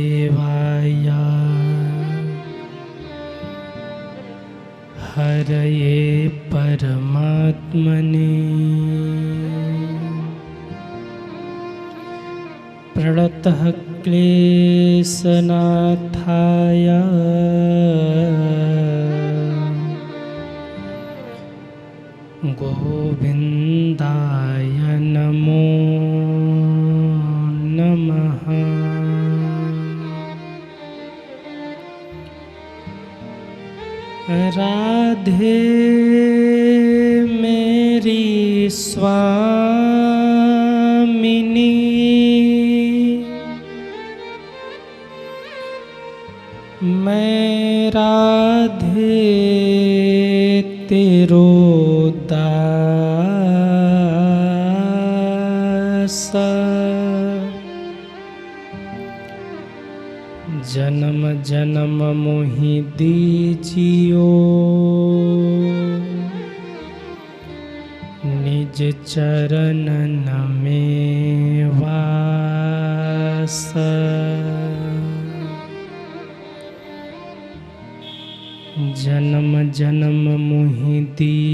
वासुदेवाय हरये परमात्मने प्रणतः क्लेशनाथाय गोविन्दाय नमो नमः। राधे मेरी स्वामिनी मैं राधे तेरो दास जन्म जन्म मोहि दीजियो निज चरणन में वास। जन्म जन्म मोहि दीजियो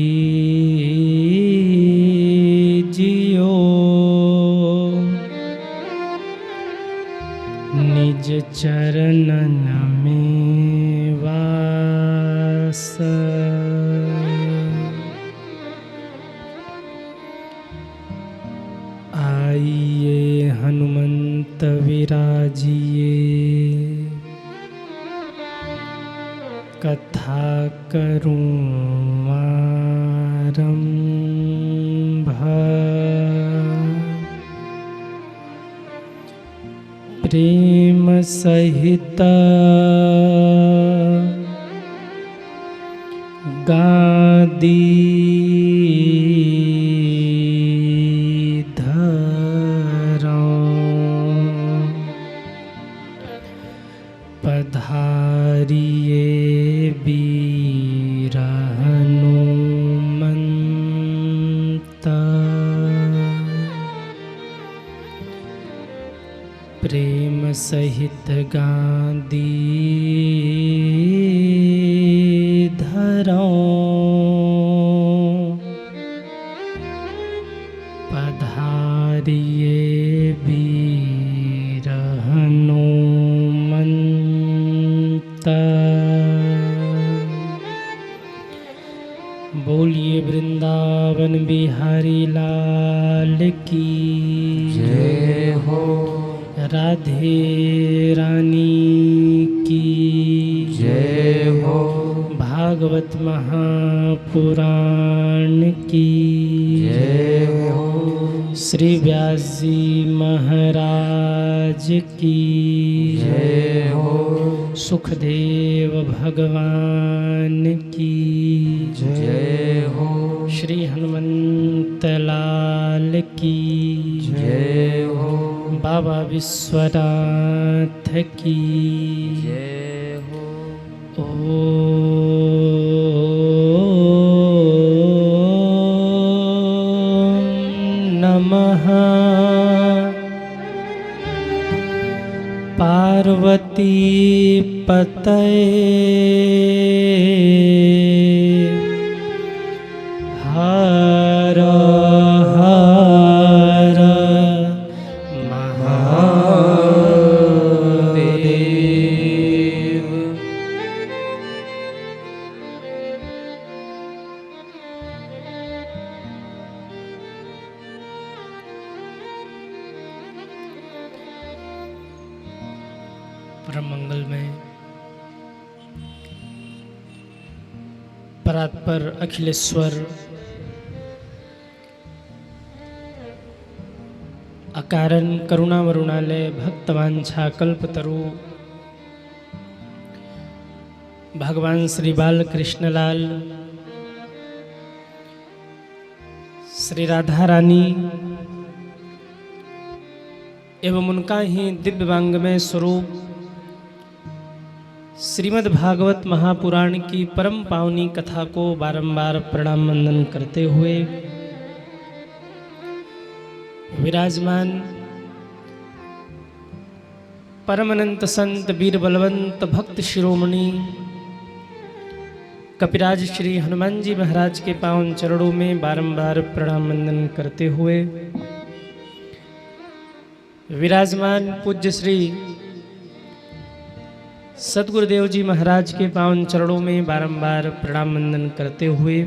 निज चरणन में वास। आइए हनुमंत विराजिए कथा करूं आरंभ। प्रेम सहित गादी पधारिए वीर हनुमंत। प्रेम सहित गादी धरो पधारिए वीर हनुमंत। बोलिए वृंदावन बिहारी लाल की जय हो। राधे रानी की जय हो। भागवत महापुराण की जय हो। श्री व्यास जी महाराज की जय हो। सुखदेव भगवान की जय हो। श्री हनुमंत लाल की जय हो। बाबा विश्वनाथ की जय हो। ओम नमः पार्वती पतये हर हर महादेव। परम मंगल में परात्पर अखिलेश्वर अकारण करुणा वरुणालय भक्तवांछा कल्पतरु भगवान श्री बाल कृष्णलाल श्री राधा रानी एवं उनका ही दिव्यवांगमय स्वरूप श्रीमद् भागवत महापुराण की परम पावनी कथा को बारंबार प्रणाम वंदन करते हुए विराजमान परमानंद संत वीर बलवंत भक्त शिरोमणि कपिराज श्री हनुमान जी महाराज के पावन चरणों में बारंबार प्रणाम वंदन करते हुए विराजमान पूज्य श्री सद्गुरुदेव जी महाराज के पावन चरणों में बारंबार प्रणाम वंदन करते हुए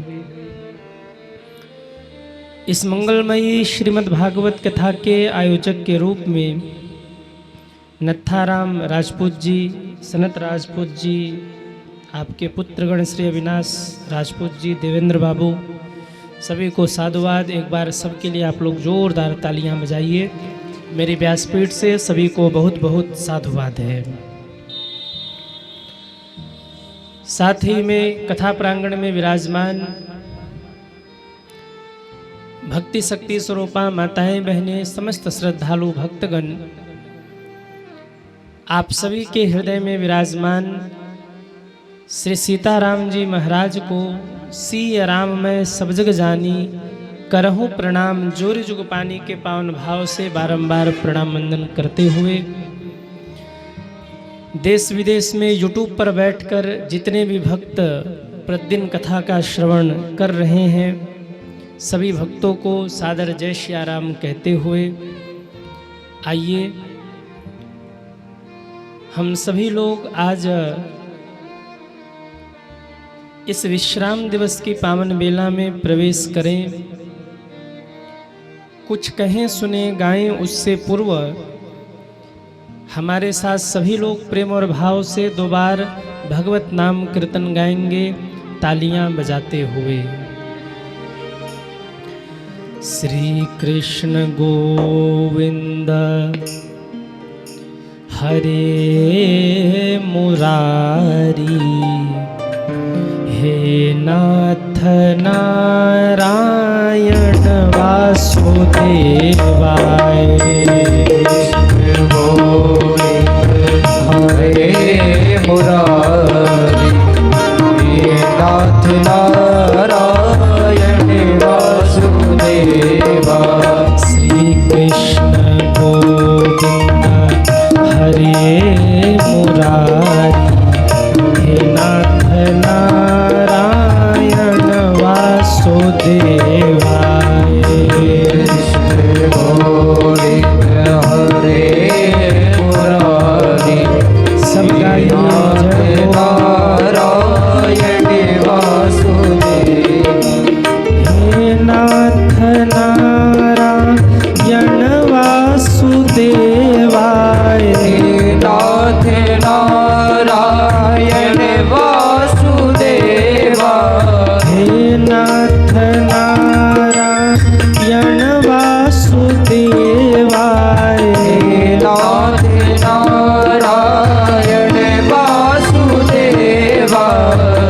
इस मंगलमयी श्रीमद् भागवत कथा के आयोजक के रूप में नत्थाराम राजपूत जी, सनत राजपूत जी, आपके पुत्रगण श्री अविनाश राजपूत जी, देवेंद्र बाबू, सभी को साधुवाद। एक बार सबके लिए आप लोग जोरदार तालियां बजाइए। मेरी व्यासपीठ से सभी को बहुत बहुत साधुवाद है। साथ ही में कथा प्रांगण में विराजमान भक्ति शक्ति स्वरूपा माताएं बहनें, समस्त श्रद्धालु भक्तगण, आप सभी के हृदय में विराजमान श्री सीताराम जी महाराज को सिय राम मैं सब जग जानी करहूँ प्रणाम जोर जुग पानी के पावन भाव से बारंबार प्रणाम वंदन करते हुए देश विदेश में यूट्यूब पर बैठकर जितने भी भक्त प्रतिदिन कथा का श्रवण कर रहे हैं, सभी भक्तों को सादर जय श्री राम कहते हुए आइए हम सभी लोग आज इस विश्राम दिवस की पावन बेला में प्रवेश करें। कुछ कहें सुने गाएं उससे पूर्व हमारे साथ सभी लोग प्रेम और भाव से दो बार भगवत नाम कीर्तन गाएंगे तालियां बजाते हुए। श्री कृष्ण गोविंद हरे मुरारी, हे नाथ नारायण वासुदेवाय। हरे मुरारी, हे नाथ नारायण वासुदेवा। श्री कृष्ण गोविंद हरे मुरारी, हे नाथ नारायण वासुदेवाय। कृष्ण गोविंद हरे मुरारी, सब गाइए जय हो। नारायण वासुदेव। हे नाथ नारायण वासुदेवाय। नाथ नारायण वासुदेवा। हे नाथ नारायण वासुदेवाय। नाथ नारायण वासुदेवा।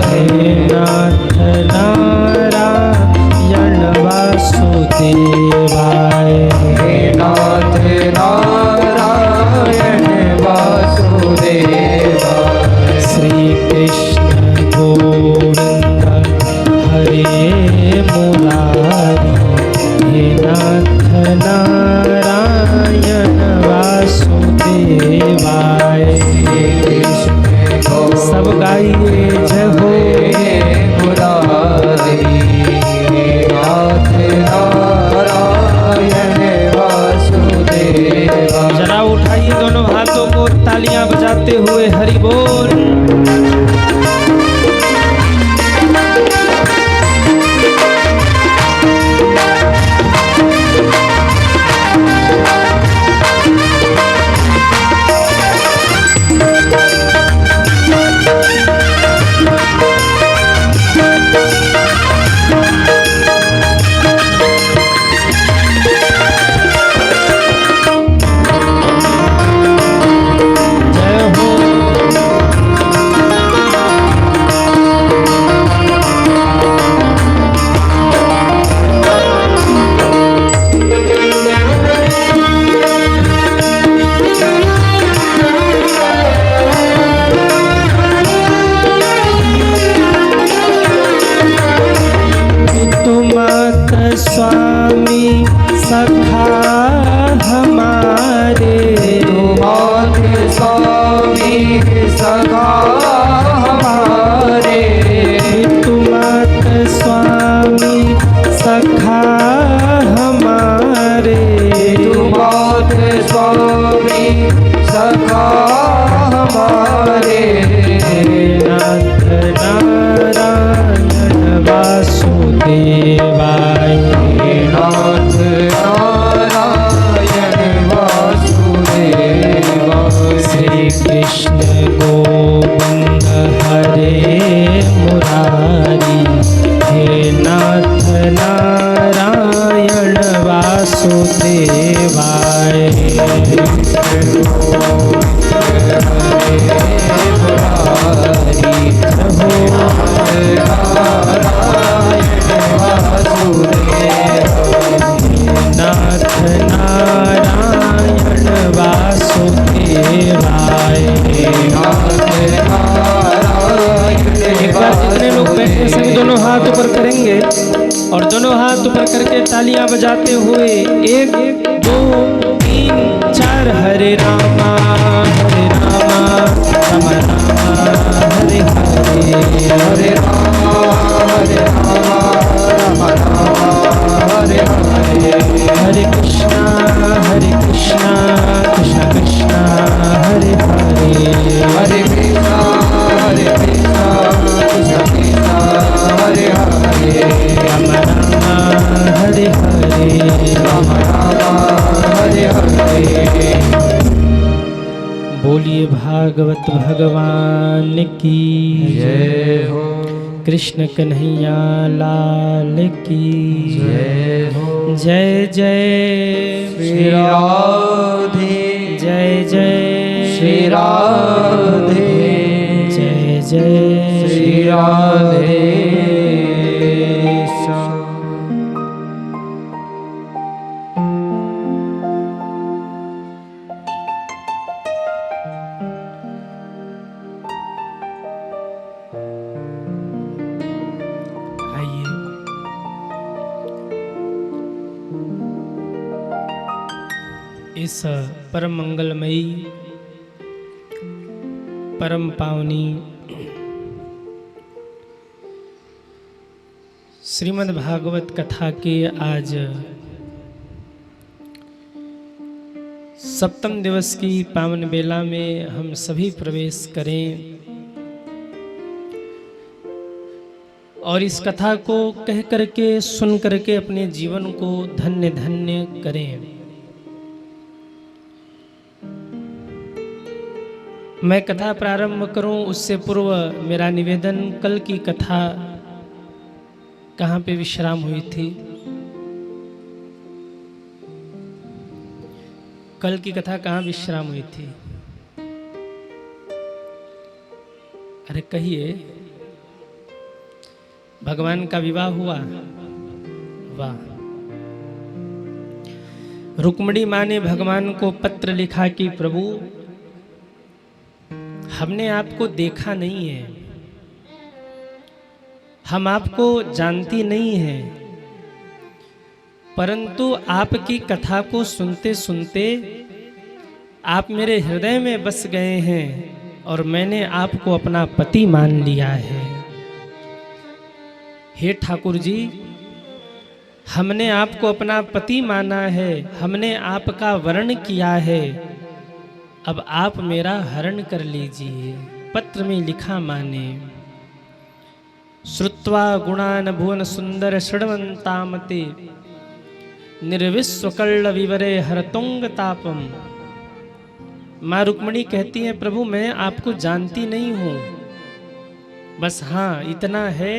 हे नाथ नारायण वासुदेवाय। हे नाथ नारायण वासुदेवा। श्री कृष्ण गोविंद हरे मुरारी, हे नाथ नारायण वासुदेवाय। सब गाइए जय हो। मुरारी, नाथ नारायण वासुदेवा। जरा उठाइए दोनों हाथों को, तालियां बजाते हुए हरि बोल। जय हो। स्वामी सखा हमारे पितुमात स्वामी सखा हमारे पितुमात स्वामी सखा हमारे नाथ नारायण वासुदेवाय नाथ नारायण वासुदेवाय श्री कृष्ण गोविंद हरे मुरारी हे नाथ नारायण वासुदेवाय नाथ नारायण वासुदेवाय। एक बार जितने लोग बैठे हैं सभी दोनों हाथ ऊपर करेंगे और दोनों हाथ ऊपर करके तालियां बजाते हुए 1 2 3 4 हरे रामा राम रामा हरे हरे हरे रामा राम राम हरे हरे हरे कृष्णा कृष्ण कृष्ण हरे हरे हरे कृष्णा कृष्ण कृष्ण हरे हरे राम राम हरे हरे राम राम हरे हरे। बोलिए भागवत भगवान की जय हो कृष्ण कन्हैया लाल की जय हो जय जय श्री राधे जय जय श्री राधे जय जय श्री राधे आइए इस परम मंगलमयी परम पावनी श्रीमद् भागवत कथा के आज सप्तम दिवस की पावन बेला में हम सभी प्रवेश करें और इस कथा को कह करके सुन करके अपने जीवन को धन्य धन्य करें। मैं कथा प्रारंभ करूं उससे पूर्व मेरा निवेदन, कल की कथा कहाँ पे विश्राम हुई थी? कल की कथा कहाँ विश्राम हुई थी? अरे कहिए। भगवान का विवाह हुआ? वाह। रुक्मिणी माँ ने भगवान को पत्र लिखा कि प्रभु हमने आपको देखा नहीं है, हम आपको जानती नहीं हैं, परंतु आपकी कथा को सुनते सुनते आप मेरे हृदय में बस गए हैं और मैंने आपको अपना पति मान लिया है। हे ठाकुर जी, हमने आपको अपना पति माना है, हमने आपका वर्ण किया है, अब आप मेरा हरण कर लीजिए। पत्र में लिखा माने। श्रुत्वा गुणान भुवन सुंदर षड्वंतामते निर्विश्वकर्ण विवरे हरतुंग तापम। माँ रुक्मिणी कहती हैं प्रभु मैं आपको जानती नहीं हूँ, बस हाँ इतना है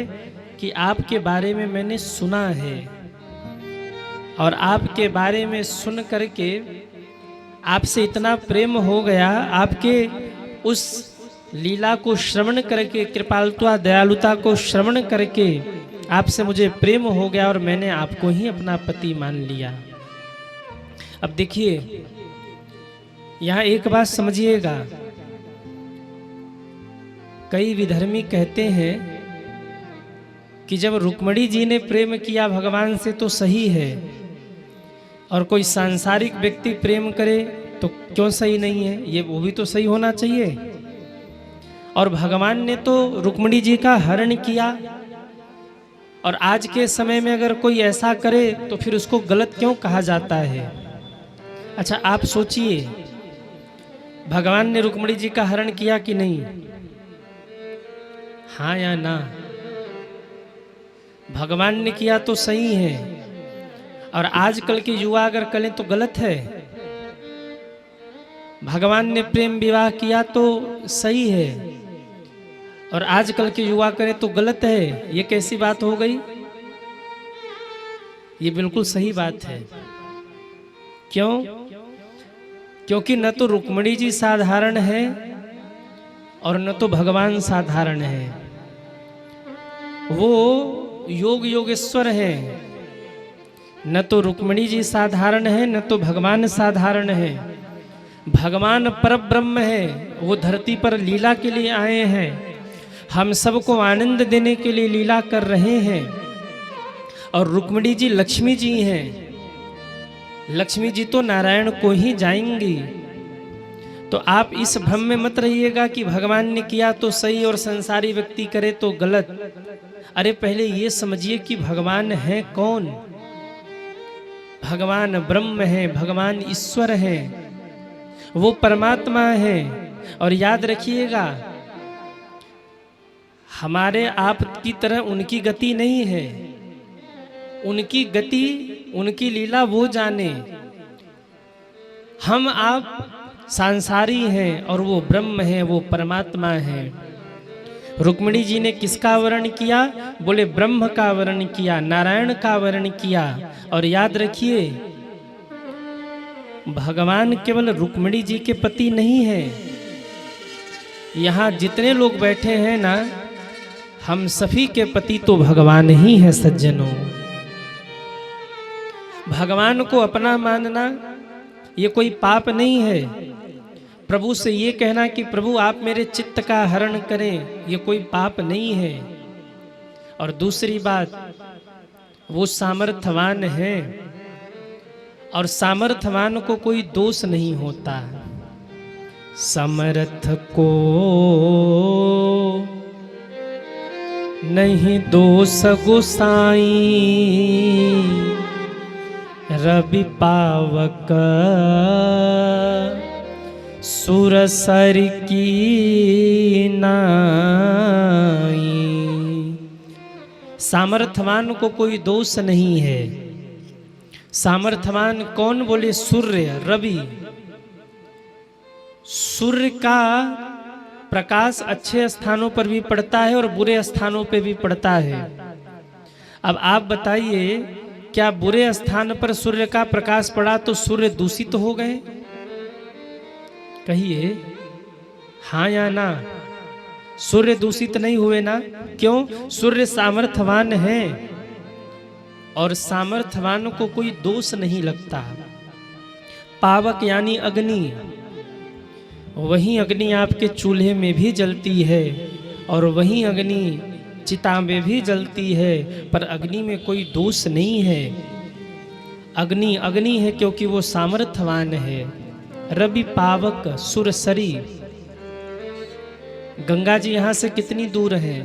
कि आपके बारे में मैंने सुना है और आपके बारे में सुन करके आपसे इतना प्रेम हो गया, आपके उस लीला को श्रवण करके, कृपालुता दयालुता को श्रवण करके आपसे मुझे प्रेम हो गया और मैंने आपको ही अपना पति मान लिया। अब देखिए यहाँ एक बात समझिएगा, कई विधर्मी कहते हैं कि जब रुक्मिणी जी ने प्रेम किया भगवान से तो सही है, और कोई सांसारिक व्यक्ति प्रेम करे तो क्यों सही नहीं है? ये वो भी तो सही होना चाहिए। और भगवान ने तो रुक्मिणी जी का हरण किया, और आज के समय में अगर कोई ऐसा करे तो फिर उसको गलत क्यों कहा जाता है? अच्छा आप सोचिए, भगवान ने रुक्मिणी जी का हरण किया कि नहीं? हाँ या ना? भगवान ने किया तो सही है, और आजकल के युवा अगर करें तो गलत है। भगवान ने प्रेम विवाह किया तो सही है, और आजकल के युवा करें तो गलत है। ये कैसी बात हो गई? ये बिल्कुल सही बात है। क्यों? क्योंकि न तो रुक्मिणी जी साधारण है और न तो भगवान साधारण है। वो योग योगेश्वर है। न तो रुक्मिणी जी साधारण है, न तो भगवान साधारण है। भगवान परब्रह्म है, वो धरती पर लीला के लिए आए हैं, हम सबको आनंद देने के लिए लीला कर रहे हैं। और रुक्मिणी जी लक्ष्मी जी हैं। लक्ष्मी जी तो नारायण को ही जाएंगी। तो आप इस भ्रम में मत रहिएगा कि भगवान ने किया तो सही और संसारी व्यक्ति करे तो गलत। अरे पहले ये समझिए कि भगवान है कौन? भगवान ब्रह्म है, भगवान ईश्वर है, वो परमात्मा है। और याद रखिएगा, हमारे आप की तरह उनकी गति नहीं है। उनकी गति, उनकी लीला वो जाने। हम आप सांसारी हैं और वो ब्रह्म है, वो परमात्मा है। रुक्मिणी जी ने किसका वर्ण किया? बोले ब्रह्म का वर्ण किया, नारायण का वर्ण किया। और याद रखिए, भगवान केवल रुक्मिणी जी के पति नहीं है। यहाँ जितने लोग बैठे हैं ना, हम सभी के पति तो भगवान ही है सज्जनों। भगवान को अपना मानना ये कोई पाप नहीं है। प्रभु से ये कहना कि प्रभु आप मेरे चित्त का हरण करें, ये कोई पाप नहीं है। और दूसरी बात, वो सामर्थ्यवान है, और सामर्थ्यवान को कोई दोष नहीं होता। समर्थ को नहीं दोष गोसाई, रवि पावक सुरसर की नाई। सामर्थ्यवान को कोई दोष नहीं है। सामर्थ्यवान कौन? बोले सूर्य, रवि। सूर्य का प्रकाश अच्छे स्थानों पर भी पड़ता है और बुरे स्थानों पर भी पड़ता है। अब आप बताइए, क्या बुरे स्थान पर सूर्य का प्रकाश पड़ा तो सूर्य दूषित हो गए? कहिए हाँ या ना? सूर्य दूषित नहीं हुए ना? क्यों? सूर्य सामर्थ्यवान है, और सामर्थ्यवान को कोई दोष नहीं लगता। पावक यानी अग्नि, वही अग्नि आपके चूल्हे में भी जलती है, और वही अग्नि चिता में भी जलती है, पर अग्नि में कोई दोष नहीं है। अग्नि अग्नि है क्योंकि वो सामर्थ्यवान है। रवि पावक सुरसरी। गंगा जी यहाँ से कितनी दूर है?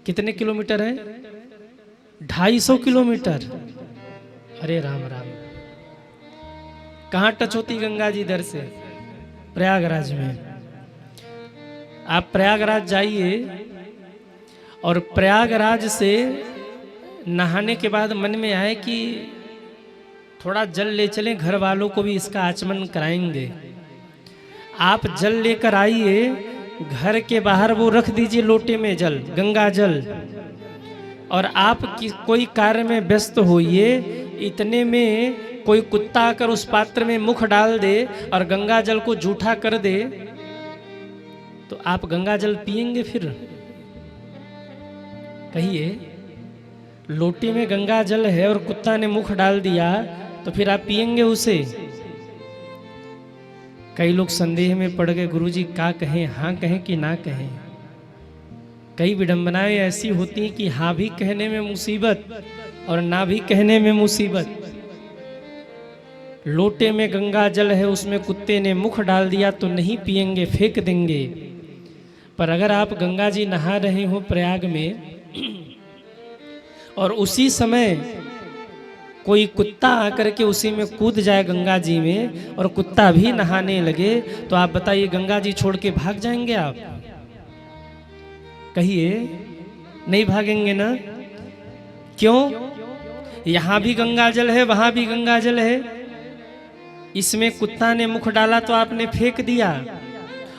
कितने किलोमीटर है? 250 किलोमीटर। अरे राम राम। कहाँ टच होती गंगा जी इधर से? प्रयागराज में। आप प्रयागराज जाइए, और प्रयागराज से नहाने के बाद मन में आए कि थोड़ा जल ले चलें, घर वालों को भी इसका आचमन कराएंगे। आप जल लेकर आइए, घर के बाहर वो रख दीजिए लोटे में जल, गंगा जल, और आप कोई कार्य में व्यस्त होइए। इतने में कोई कुत्ता आकर उस पात्र में मुख डाल दे और गंगा जल को जूठा कर दे, तो आप गंगा जल पिएंगे? फिर कहिए, लोटे में गंगा जल है और कुत्ता ने मुख डाल दिया, तो फिर आप पिएंगे उसे? कई लोग संदेह में पड़ गए, गुरुजी क्या कहें, हाँ कहें कि ना कहें। कई विडंबनाएं ऐसी होती हैं कि हाँ भी कहने में मुसीबत और ना भी कहने में मुसीबत। लोटे में गंगा जल है, उसमें कुत्ते ने मुख डाल दिया तो नहीं पिएंगे, फेंक देंगे। पर अगर आप गंगा जी नहा रहे हो प्रयाग में और उसी समय कोई कुत्ता आकर के उसी में कूद जाए गंगा जी में और कुत्ता भी नहाने लगे, तो आप बताइए गंगा जी छोड़ के भाग जाएंगे आप? कहिए, नहीं भागेंगे ना? क्यों? यहाँ भी गंगा जल है, वहाँ भी गंगा जल है। इसमें कुत्ता ने मुख डाला तो आपने फेंक दिया,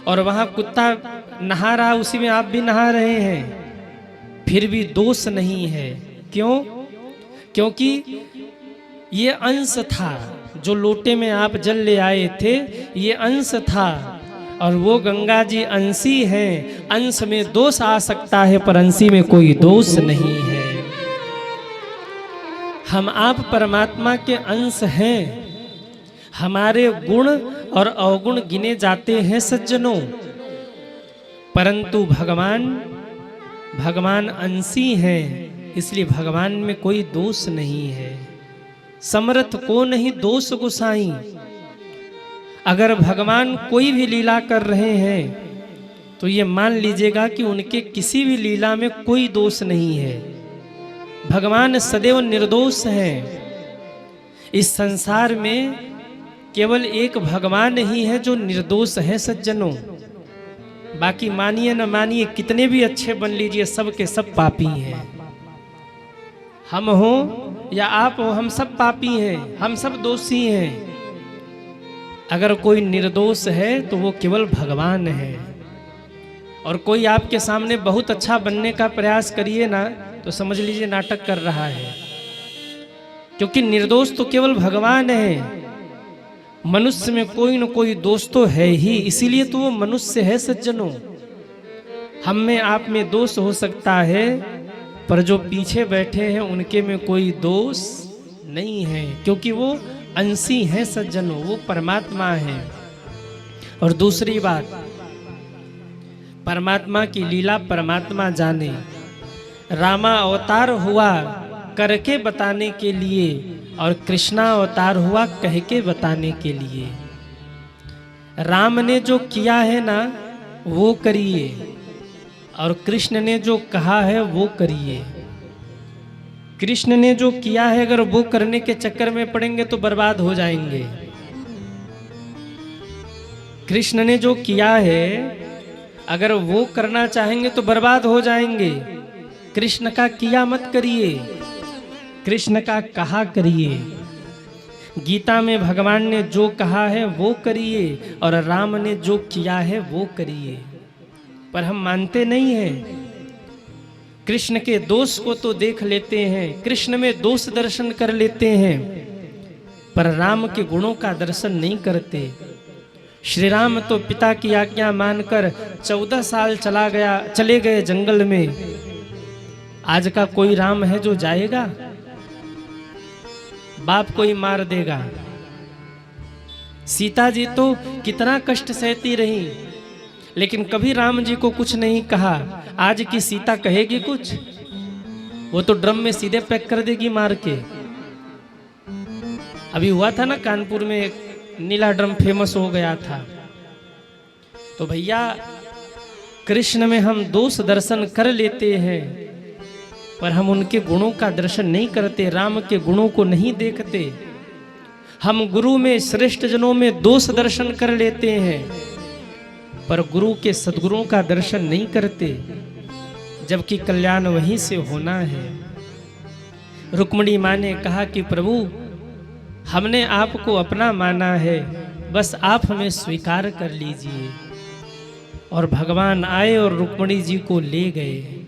और वहाँ कुत्ता नहा रहा, उसी में आप भी नहा रहे हैं, फिर भी दोष नहीं है। क्यों? क्योंकि ये अंश था, जो लोटे में आप जल ले आए थे, ये अंश था, और वो गंगा जी अंशी हैं। अंश में दोष आ सकता है, पर अंशी में कोई दोष नहीं है। हम आप परमात्मा के अंश हैं। हमारे गुण और अवगुण गिने जाते हैं सज्जनों, परंतु भगवान अंशी हैं, इसलिए भगवान में कोई दोष नहीं है। समर्थ को नहीं दोष गुसाई। अगर भगवान कोई भी लीला कर रहे हैं तो ये मान लीजिएगा कि उनके किसी भी लीला में कोई दोष नहीं है। भगवान सदैव निर्दोष हैं। इस संसार में केवल एक भगवान ही है जो निर्दोष है सज्जनों। बाकी मानिए न मानिए, कितने भी अच्छे बन लीजिए, सब के सब पापी हैं। हम हो या आप हो, हम सब पापी हैं, हम सब दोषी हैं। अगर कोई निर्दोष है तो वो केवल भगवान है। और कोई आपके सामने बहुत अच्छा बनने का प्रयास करिए ना, तो समझ लीजिए नाटक कर रहा है, क्योंकि निर्दोष तो केवल भगवान है। मनुष्य में कोई न कोई दोष तो है ही, इसीलिए तो वो मनुष्य है सज्जनों। हम में आप में दोष हो सकता है, पर जो पीछे बैठे हैं उनके में कोई दोष नहीं है, क्योंकि वो अंशी हैं सज्जनों, वो परमात्मा है। और दूसरी बात, परमात्मा की लीला परमात्मा जाने। रामा अवतार हुआ करके बताने के लिए, और कृष्णा अवतार हुआ कह के बताने के लिए। राम ने जो किया है ना वो करिए, और कृष्ण ने जो कहा है वो करिए। कृष्ण ने जो किया है, अगर वो करने के चक्कर में पड़ेंगे तो बर्बाद हो जाएंगे। कृष्ण ने जो किया है, अगर वो करना चाहेंगे तो बर्बाद हो जाएंगे। कृष्ण का किया मत करिए, कृष्ण का कहा करिए। गीता में भगवान ने जो कहा है वो करिए, और राम ने जो किया है वो करिए। पर हम मानते नहीं हैं। कृष्ण के दोष को तो देख लेते हैं, कृष्ण में दोष दर्शन कर लेते हैं, पर राम के गुणों का दर्शन नहीं करते। श्री राम तो पिता की आज्ञा मानकर 14 साल चले गए जंगल में। आज का कोई राम है जो जाएगा? बाप को ही मार देगा। सीता जी तो कितना कष्ट सहती रही, लेकिन कभी राम जी को कुछ नहीं कहा। आज की सीता कहेगी कुछ? वो तो ड्रम में सीधे पैक कर देगी मार के। अभी हुआ था ना कानपुर में, एक नीला ड्रम फेमस हो गया था। तो भैया, कृष्ण में हम दोष दर्शन कर लेते हैं, पर हम उनके गुणों का दर्शन नहीं करते, राम के गुणों को नहीं देखते। हम गुरु में, श्रेष्ठ जनों में दोष दर्शन कर लेते हैं, पर गुरु के सद्गुरुओं का दर्शन नहीं करते, जबकि कल्याण वहीं से होना है। रुक्मिणी माँ ने कहा कि प्रभु, हमने आपको अपना माना है, बस आप हमें स्वीकार कर लीजिए। और भगवान आए और रुक्मिणी जी को ले गए।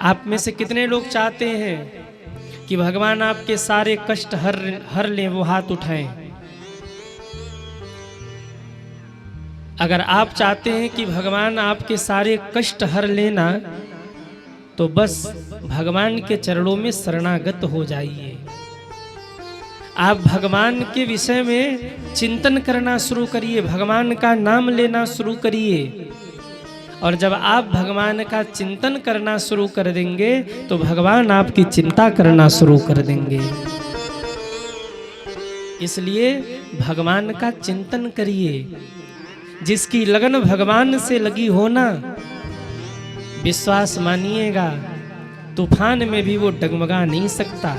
आप में से कितने लोग चाहते हैं कि भगवान आपके सारे कष्ट हर लें? वो हाथ उठाएं। अगर आप चाहते हैं कि भगवान आपके सारे कष्ट हर लेना, तो बस भगवान के चरणों में शरणागत हो जाइए। आप भगवान के विषय में चिंतन करना शुरू करिए, भगवान का नाम लेना शुरू करिए। और जब आप भगवान का चिंतन करना शुरू कर देंगे, तो भगवान आपकी चिंता करना शुरू कर देंगे। इसलिए भगवान का चिंतन करिए। जिसकी लगन भगवान से लगी हो ना, विश्वास मानिएगा तूफान में भी वो डगमगा नहीं सकता।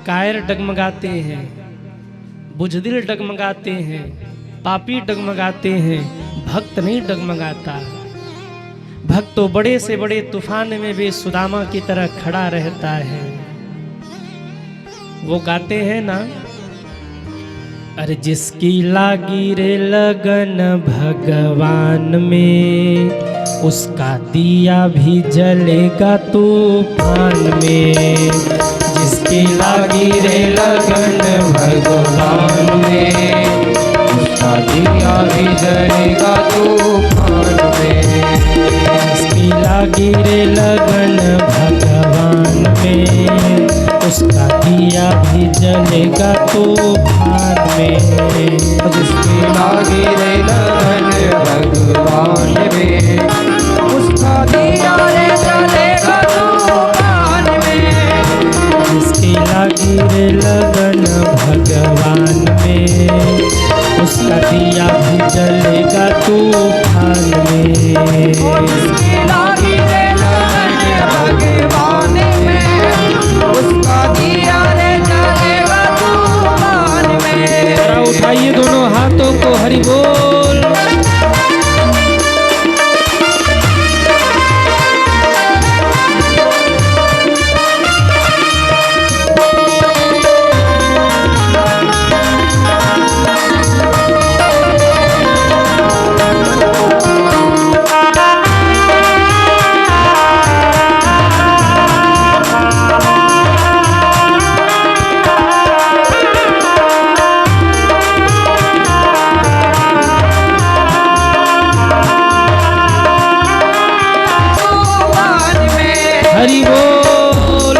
कायर डगमगाते हैं, बुझदिल डगमगाते हैं, पापी डगमगाते हैं, भक्त नहीं डगमगाता। भक्त तो बड़े से बड़े तूफान में भी सुदामा की तरह खड़ा रहता है। वो गाते हैं ना, अरे जिसकी लागी रे लगन भगवान में, उसका दिया भी जलेगा तूफान में। जिसकी लागी रे लगन भगवान में, उसका दिया भी जलेगा तूफान में। जिसकी लागी रे लगन भगवान में, उसका दिया भी जलेगा तूफान में। जिसकी लागी रे लगन भगवान में, उसका दिया रे जलेगा तूफान में। जिसकी लागी रे लगन भगवान में, उसका दिया भी जलेगा तूफान में। जिसकी लागी रे लगन भगवान में, उसका दिया रे जलेगा तूफान में। जरा उठाइए दोनों हाथों को, हरि बोल। हरि बोल।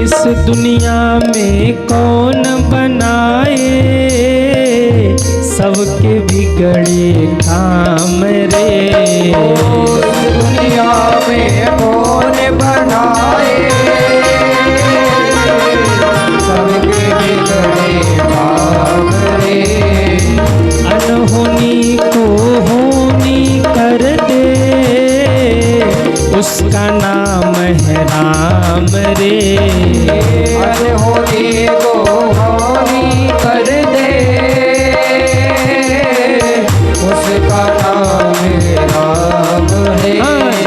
इस दुनिया में कौन बनाए, सबके बिगड़े काम रे। दुनिया में कौन बनाए, सबके बिगड़े काम रे। अनहोनी को होनी कर दे, उसका नाम है राम रे। अनहोनी को होनी कर दे, उसका नाम राम है।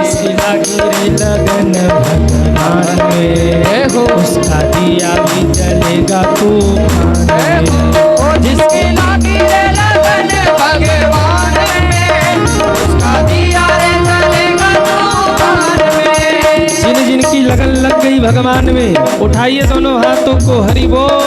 इसकी लागी रे लगन भगवान में, उसका दिया भी जलेगा तूफान में। जिसकी लागी रे लगन भगवान में, उसका दिया रे जलेगा तूफान में। जिन जिन की लगन लग गई भगवान में, उठाइए दोनों हाथों को, हरि बोल।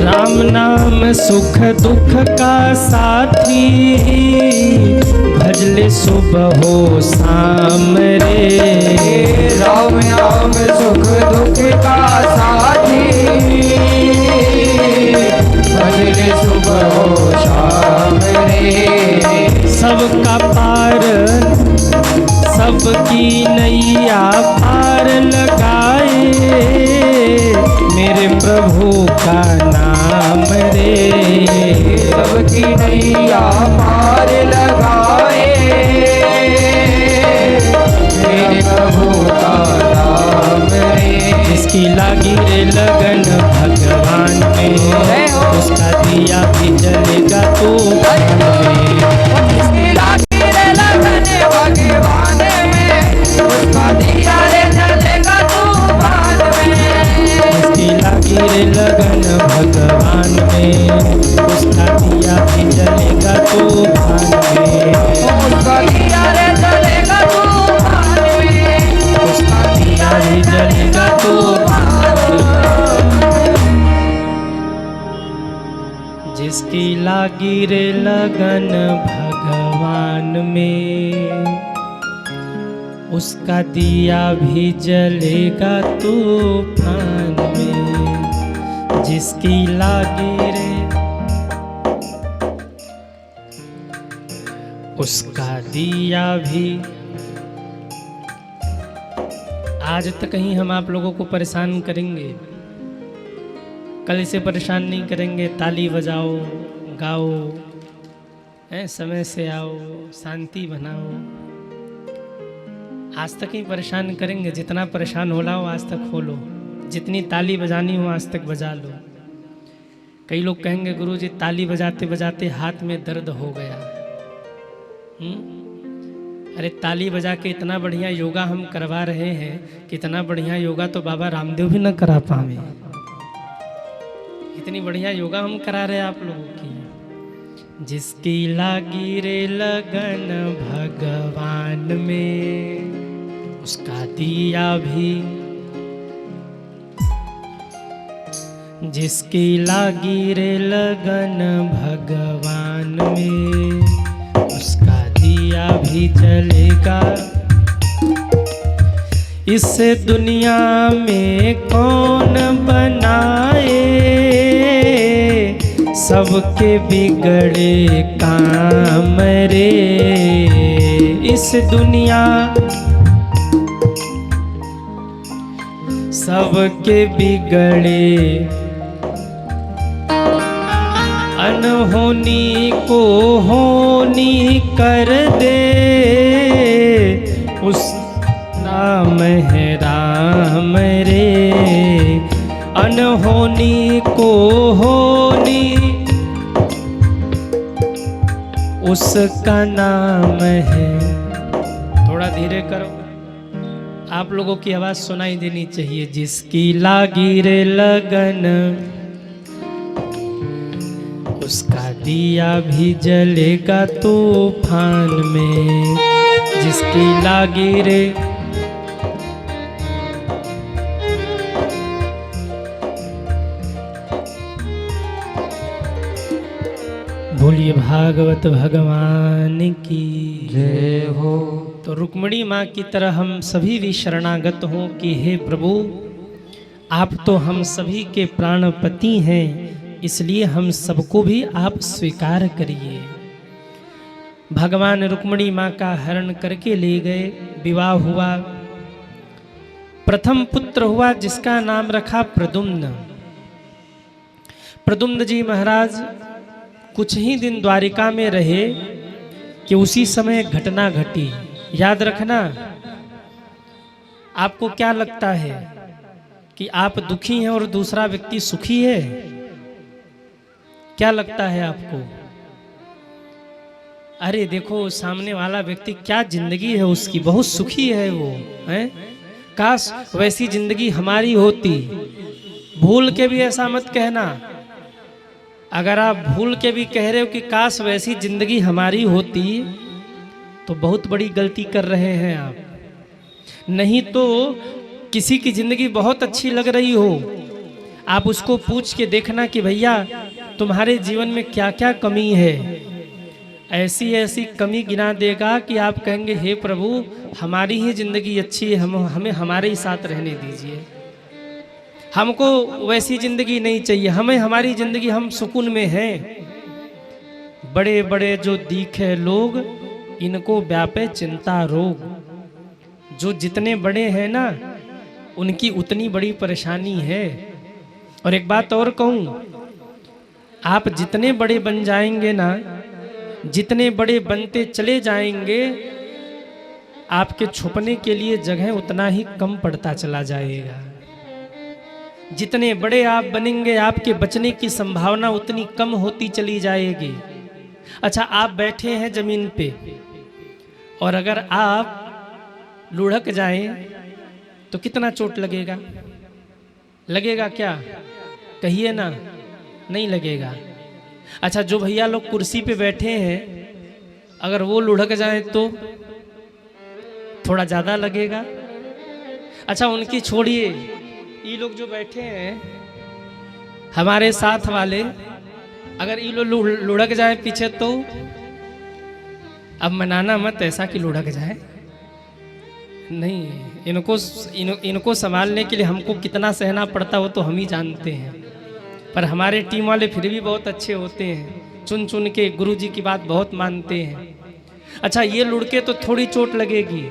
राम नाम सुख दुख का साथी, भजले सुबह हो शाम रे। राम नाम सुख दुख का साथी, भजले सुबह हो शाम रे। सबका पार सबकी नैया पार लगाए, मेरे प्रभु का नाम रे। सबकी नैया पार लगाए, मेरे प्रभु का नाम रे। जिसकी लागी रे लगन भगवान में, उसका दिया भी जलेगा लागी रे लगन भगवान में, उसका दिया भी जलेगा तूफान में। जिसकी लागी रे उसका दिया भी। आज तक कहीं हम आप लोगों को परेशान करेंगे, कल से परेशान नहीं करेंगे। ताली बजाओ, गाओ, समय से आओ, शांति बनाओ। आज तक ही परेशान करेंगे। जितना परेशान होला हो आज तक हो लो, जितनी ताली बजानी हो आज तक बजा लो। कई लोग कहेंगे गुरुजी ताली बजाते बजाते हाथ में दर्द हो गया। अरे ताली बजा के इतना बढ़िया योगा हम करवा रहे हैं कि इतना बढ़िया योगा तो बाबा रामदेव भी न करा पावे। इतनी बढ़िया योगा हम करा रहे हैं आप लोगों की। जिसकी लागी रे लगन भगवान में, उसका दिया भी। जिसकी लागी रे लगन भगवान में, उसका दिया भी जलेगा। इस दुनिया में कौन बनाए सबके बिगड़े काम रे। इस दुनिया सबके बिगड़े, अनहोनी को होनी कर दे। उस नाम है राम रे, अनहोनी को होनी उसका नाम है। थोड़ा धीरे करो, आप लोगों की आवाज सुनाई देनी चाहिए। जिसकी लागी रे लगन, उसका दिया भी जलेगा तूफान में। जिसकी लागी रे, बोलिए भागवत भगवान की जय हो। तो रुक्मिणी माँ की तरह हम सभी भी शरणागत हों कि हे प्रभु, आप तो हम सभी के प्राणपति हैं, इसलिए हम सबको भी आप स्वीकार करिए। भगवान रुक्मिणी माँ का हरण करके ले गए। विवाह हुआ, प्रथम पुत्र हुआ जिसका नाम रखा प्रद्युम्न। प्रद्युम्न जी महाराज कुछ ही दिन द्वारिका में रहे कि उसी समय घटना घटी। याद रखना, आपको क्या लगता है कि आप दुखी हैं और दूसरा व्यक्ति सुखी है? क्या लगता है आपको? अरे देखो सामने वाला व्यक्ति, क्या जिंदगी है उसकी, बहुत सुखी है वो, है? काश वैसी जिंदगी हमारी होती। भूल के भी ऐसा मत कहना। अगर आप भूल के भी कह रहे हो कि काश वैसी जिंदगी हमारी होती, तो बहुत बड़ी गलती कर रहे हैं आप। नहीं तो किसी की जिंदगी बहुत अच्छी लग रही हो, आप उसको पूछ के देखना कि भैया तुम्हारे जीवन में क्या क्या कमी है। ऐसी ऐसी कमी गिना देगा कि आप कहेंगे हे प्रभु हमारी ही जिंदगी अच्छी है, हमें हमारे ही साथ रहने दीजिए, हमको वैसी जिंदगी नहीं चाहिए, हमें हमारी जिंदगी, हम सुकून में हैं। बड़े बड़े जो दिखे लोग, इनको व्यापे चिंता रोग। जो जितने बड़े हैं ना, उनकी उतनी बड़ी परेशानी है। और एक बात और कहूँ, आप जितने बड़े बन जाएंगे ना, जितने बड़े बनते चले जाएंगे, आपके छुपने के लिए जगह उतना ही कम पड़ता चला जाएगा। जितने बड़े आप बनेंगे, आपके बचने की संभावना उतनी कम होती चली जाएगी। अच्छा, आप बैठे हैं जमीन पे और अगर आप लुढ़क जाएं तो कितना चोट लगेगा? लगेगा क्या? कहिए ना, नहीं लगेगा। अच्छा, जो भैया लोग कुर्सी पे बैठे हैं, अगर वो लुढ़क जाए तो थोड़ा ज़्यादा लगेगा। अच्छा, उनकी छोड़िए, ये लोग जो बैठे हैं हमारे साथ वाले, अगर ये लुढ़क जाए पीछे तो अब मनाना मत ऐसा कि लुढ़क जाए। नहीं, इनको संभालने के लिए हमको कितना सहना पड़ता हो तो हम ही जानते हैं। पर हमारे टीम वाले फिर भी बहुत अच्छे होते हैं, चुन चुन के गुरु जी की बात बहुत मानते हैं। अच्छा, ये लुढ़के तो थोड़ी चोट लगेगी,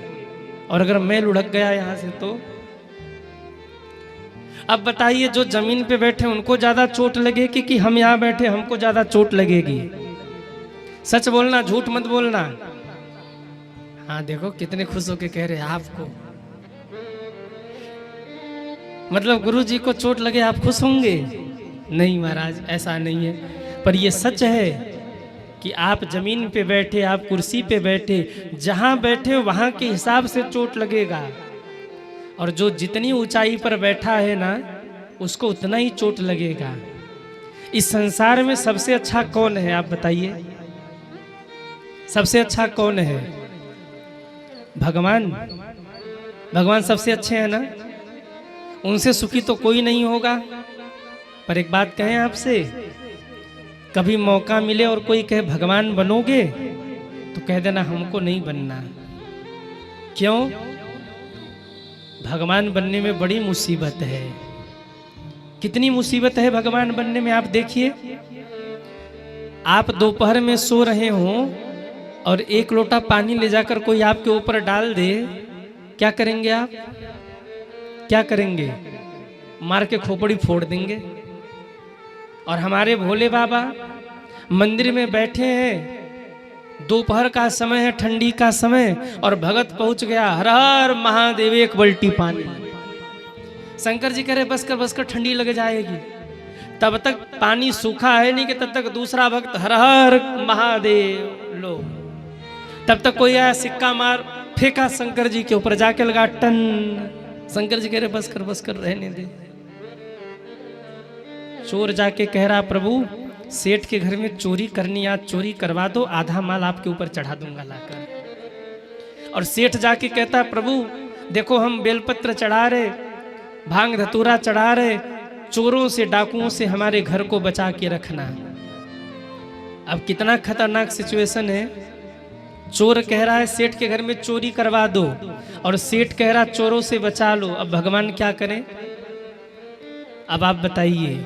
और अगर मैं लुढ़क गया यहाँ से तो अब बताइए, जो जमीन पे बैठे उनको ज्यादा चोट लगेगी कि हम यहाँ बैठे हमको ज्यादा चोट लगेगी? सच बोलना, झूठ मत बोलना। हाँ देखो कितने खुश होके कह रहे हैं आपको, मतलब गुरु जी को चोट लगे आप खुश होंगे? नहीं महाराज, ऐसा नहीं है। पर ये सच है कि आप जमीन पे बैठे, आप कुर्सी पे बैठे, जहां बैठे वहां के हिसाब से चोट लगेगा। और जो जितनी ऊंचाई पर बैठा है ना, उसको उतना ही चोट लगेगा। इस संसार में सबसे अच्छा कौन है आप बताइए? सबसे अच्छा कौन है? भगवान। भगवान सबसे अच्छे हैं ना, उनसे सुखी तो कोई नहीं होगा। पर एक बात कहें आपसे, कभी मौका मिले और कोई कहे भगवान बनोगे, तो कह देना हमको नहीं बनना। क्यों? भगवान बनने में बड़ी मुसीबत है। कितनी मुसीबत है भगवान बनने में, आप देखिए। आप दोपहर में सो रहे हो और एक लोटा पानी ले जाकर कोई आपके ऊपर डाल दे, क्या करेंगे आप? क्या करेंगे? मार के खोपड़ी फोड़ देंगे। और हमारे भोले बाबा मंदिर में बैठे हैं, दोपहर का समय है, ठंडी का समय, और भगत पहुंच गया, हर हर महादेव एक बल्टी पानी। शंकर जी कह रहे बस कर ठंडी लग जाएगी। तब तक पानी सूखा है नहीं कि तब तक दूसरा भक्त हर हर महादेव लो। तब तक कोई आया, सिक्का मार फेंका शंकर जी के ऊपर, जाके लगा टन। शंकर जी कह रहे बस कर रहने दे। चोर जाके कह रहा प्रभु सेठ के घर में चोरी करनी, आज चोरी करवा दो, आधा माल आपके ऊपर चढ़ा दूंगा लाकर। और सेठ जाके कहता प्रभु देखो हम बेलपत्र चढ़ा रहे, भांग धतूरा चढ़ा रहे, चोरों से डाकुओं से हमारे घर को बचा के रखना। अब कितना खतरनाक सिचुएशन है। चोर कह रहा है सेठ के घर में चोरी करवा दो, और सेठ कह रहा चोरों से बचा लो। अब भगवान क्या करें? अब आप बताइए,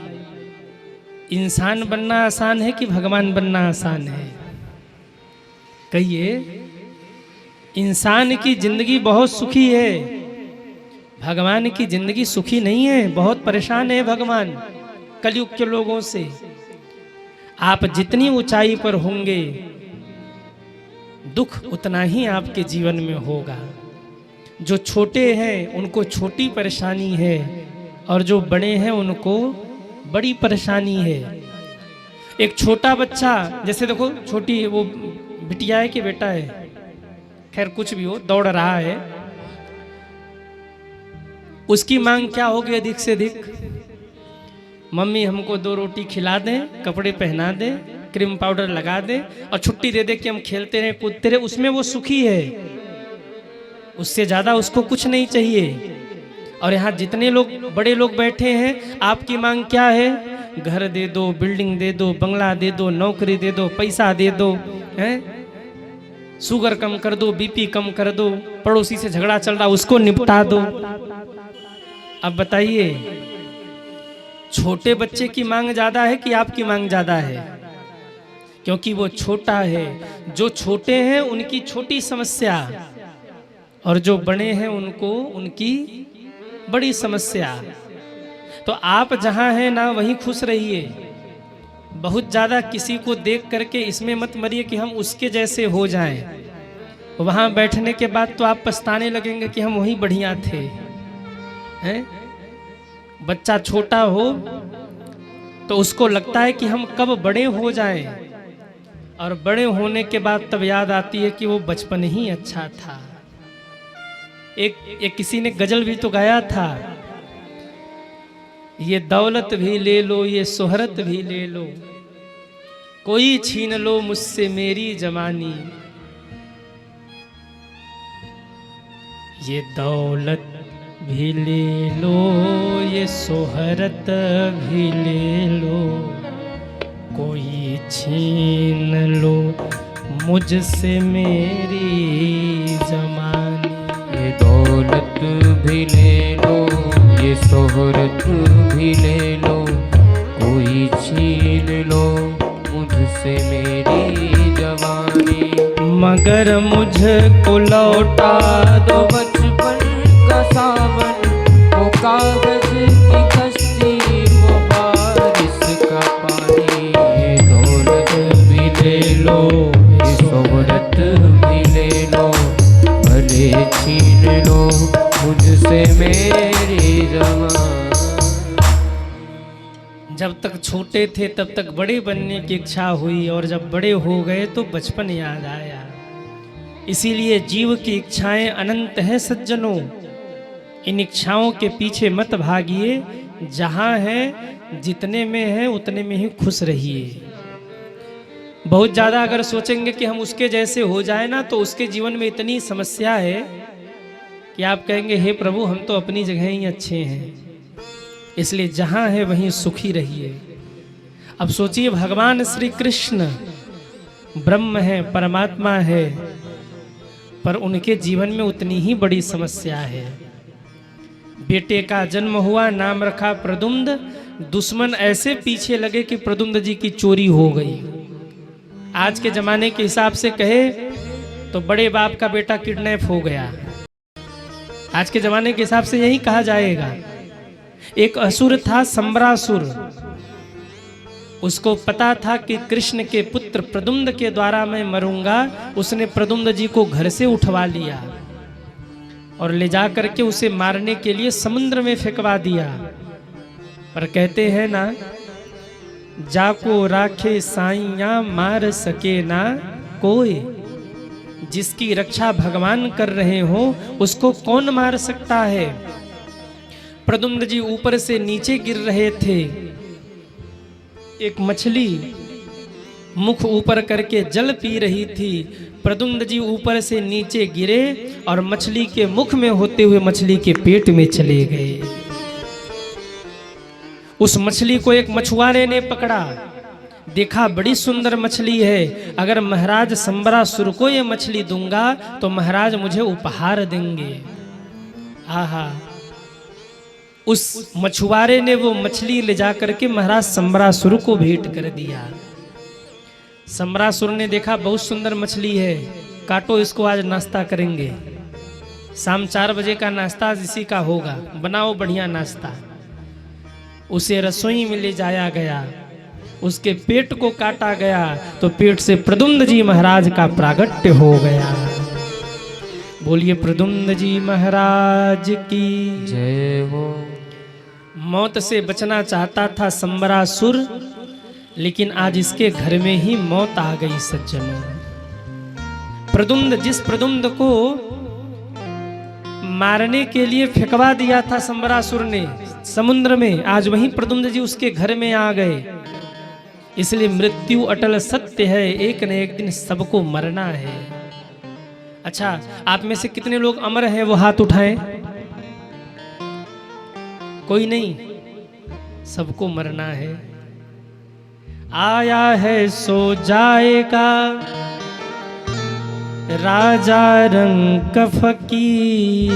इंसान बनना आसान है कि भगवान बनना आसान है? कहिए। इंसान की जिंदगी बहुत सुखी है, भगवान की जिंदगी सुखी नहीं है, बहुत परेशान है भगवान कलयुग के लोगों से। आप जितनी ऊंचाई पर होंगे, दुख उतना ही आपके जीवन में होगा। जो छोटे हैं उनको छोटी परेशानी है, और जो बड़े हैं उनको बड़ी परेशानी है। एक छोटा बच्चा, जैसे देखो छोटी वो बिटिया है कि बेटा है, खैर कुछ भी हो, दौड़ रहा है, उसकी मांग क्या होगी अधिक से अधिक? मम्मी हमको 2 रोटी खिला दें, कपड़े पहना दें, क्रीम पाउडर लगा दें, और छुट्टी दे दे कि हम खेलते रहे कूदते रहे। उसमें वो सुखी है, उससे ज्यादा उसको कुछ नहीं चाहिए। और यहाँ जितने लोग बड़े लोग बैठे हैं, आपकी मांग क्या है? घर दे दो, बिल्डिंग दे दो, बंगला दे दो, नौकरी दे दो, पैसा दे दो, हैं? शुगर कम कर दो, बीपी कम कर दो, पड़ोसी से झगड़ा चल रहा उसको निपटा दो। अब बताइए, छोटे बच्चे की मांग ज्यादा है कि आपकी मांग ज्यादा है? क्योंकि वो छोटा है। जो छोटे हैं उनकी छोटी समस्या, और जो बड़े हैं उनको उनकी बड़ी समस्या। तो आप जहां हैं ना वहीं खुश रहिए। बहुत ज्यादा किसी को देख करके इसमें मत मरिए कि हम उसके जैसे हो जाएं। वहां बैठने के बाद तो आप पछताने लगेंगे कि हम वहीं बढ़िया थे, हैं? बच्चा छोटा हो तो उसको लगता है कि हम कब बड़े हो जाएं, और बड़े होने के बाद तब याद आती है कि वो बचपन ही अच्छा था। एक किसी ने गजल भी तो गाया था, ये दौलत भी ले लो, ये शोहरत भी ले लो, कोई छीन लो मुझसे मेरी जवानी। ये दौलत भी ले लो, ये शोहरत भी ले लो, कोई छीन लो मुझसे मेरी जमानी। ये दौलत भी ले लो, ये शोहरत भी ले लो, कोई छीन लो मुझसे मेरी जवानी। मगर मुझको लौटा तो बचपन का सावन, वो कागज की कश्ती, वो बारिश का पानी। ये दौलत भी ले लो, ये शोहरत भी ले लो, भले छीन लो मुझसे मेरी जवानी। जब तक छोटे थे तब तक बड़े बनने की इच्छा हुई, और जब बड़े हो गए तो बचपन याद आया। इसीलिए जीव की इच्छाएं अनंत हैं सज्जनों, इन इच्छाओं के पीछे मत भागिए। जहाँ है जितने में है उतने में ही खुश रहिए। बहुत ज़्यादा अगर सोचेंगे कि हम उसके जैसे हो जाए ना, तो उसके जीवन में इतनी समस्या है कि आप कहेंगे हे प्रभु हम तो अपनी जगह ही अच्छे हैं। इसलिए जहाँ है वहीं सुखी रहिए। अब सोचिए भगवान श्री कृष्ण ब्रह्म है, परमात्मा है, पर उनके जीवन में उतनी ही बड़ी समस्या है। बेटे का जन्म हुआ, नाम रखा प्रद्युम्न। दुश्मन ऐसे पीछे लगे कि प्रद्युम्न जी की चोरी हो गई। आज के जमाने के हिसाब से कहे तो बड़े बाप का बेटा किडनैप हो गया। आज के जमाने के हिसाब से यही कहा जाएगा। एक असुर था संबरासुर, उसको पता था कि कृष्ण के पुत्र प्रद्युम्न के द्वारा मैं मरूंगा। उसने प्रद्युम्न जी को घर से उठवा लिया और ले जा करके उसे मारने के लिए समुद्र में फेंकवा दिया। पर कहते हैं ना, जाको राखे साइया मार सके ना कोई। जिसकी रक्षा भगवान कर रहे हो उसको कौन मार सकता है। प्रद्युम्न जी ऊपर से नीचे गिर रहे थे। एक मछली मुख ऊपर करके जल पी रही थी। प्रद्युम्न जी ऊपर से नीचे गिरे और मछली के मुख में होते हुए मछली के पेट में चले गए। उस मछली को एक मछुआरे ने पकड़ा, देखा बड़ी सुंदर मछली है, अगर महाराज संबरासुर को ये मछली दूंगा तो महाराज मुझे उपहार देंगे। आहा, उस मछुआरे ने वो मछली ले जा करके महाराज संबरासुर को भेंट कर दिया। संबरासुर ने देखा बहुत सुंदर मछली है, काटो इसको, आज नाश्ता करेंगे। शाम 4 बजे का नाश्ता इसी का होगा, बनाओ बढ़िया नाश्ता। उसे रसोई में ले जाया गया, उसके पेट को काटा गया तो पेट से प्रद्युम्न जी महाराज का प्रागट्य हो गया। बोलिए प्रद्युम्न जी महाराज की जय हो। मौत से बचना चाहता था संबरासुर, लेकिन आज इसके घर में ही मौत आ गई सज्जनों। प्रद्युम्न, जिस प्रद्युम्न को मारने के लिए फेंकवा दिया था संबरासुर ने समुद्र में, आज वहीं प्रद्युम्न जी उसके घर में आ गए। इसलिए मृत्यु अटल सत्य है, एक न एक दिन सबको मरना है। अच्छा, आप में से कितने लोग अमर हैं वो हाथ उठाएं। कोई नहीं, सबको मरना है। आया है सो जाएगा राजा रंग फकीर,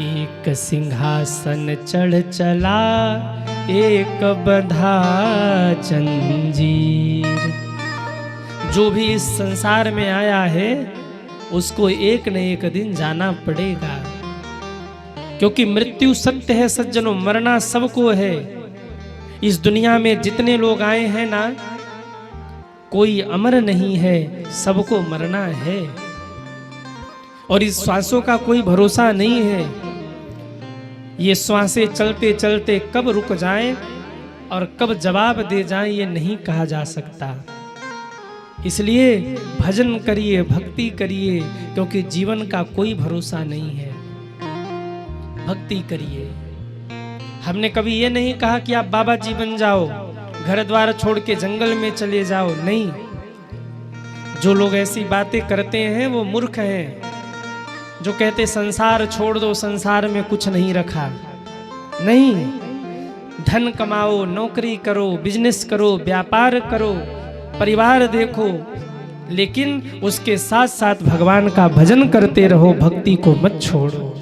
एक सिंहासन चढ़ चला एक बंधा जंजीर। जो भी इस संसार में आया है उसको एक न एक दिन जाना पड़ेगा, क्योंकि मृत्यु सत्य है सज्जनों, मरना सबको है। इस दुनिया में जितने लोग आए हैं ना, कोई अमर नहीं है, सबको मरना है। और इस श्वासों का कोई भरोसा नहीं है। ये श्वासें चलते चलते कब रुक जाएं और कब जवाब दे जाएं ये नहीं कहा जा सकता। इसलिए भजन करिए, भक्ति करिए, क्योंकि जीवन का कोई भरोसा नहीं है। भक्ति करिए। हमने कभी ये नहीं कहा कि आप बाबा जी बन जाओ, घर द्वार छोड़ के जंगल में चले जाओ, नहीं। जो लोग ऐसी बातें करते हैं वो मूर्ख हैं। जो कहते संसार छोड़ दो, संसार में कुछ नहीं रखा, नहीं। धन कमाओ, नौकरी करो, बिजनेस करो, व्यापार करो, परिवार देखो, लेकिन उसके साथ साथ भगवान का भजन करते रहो, भक्ति को मत छोड़ो।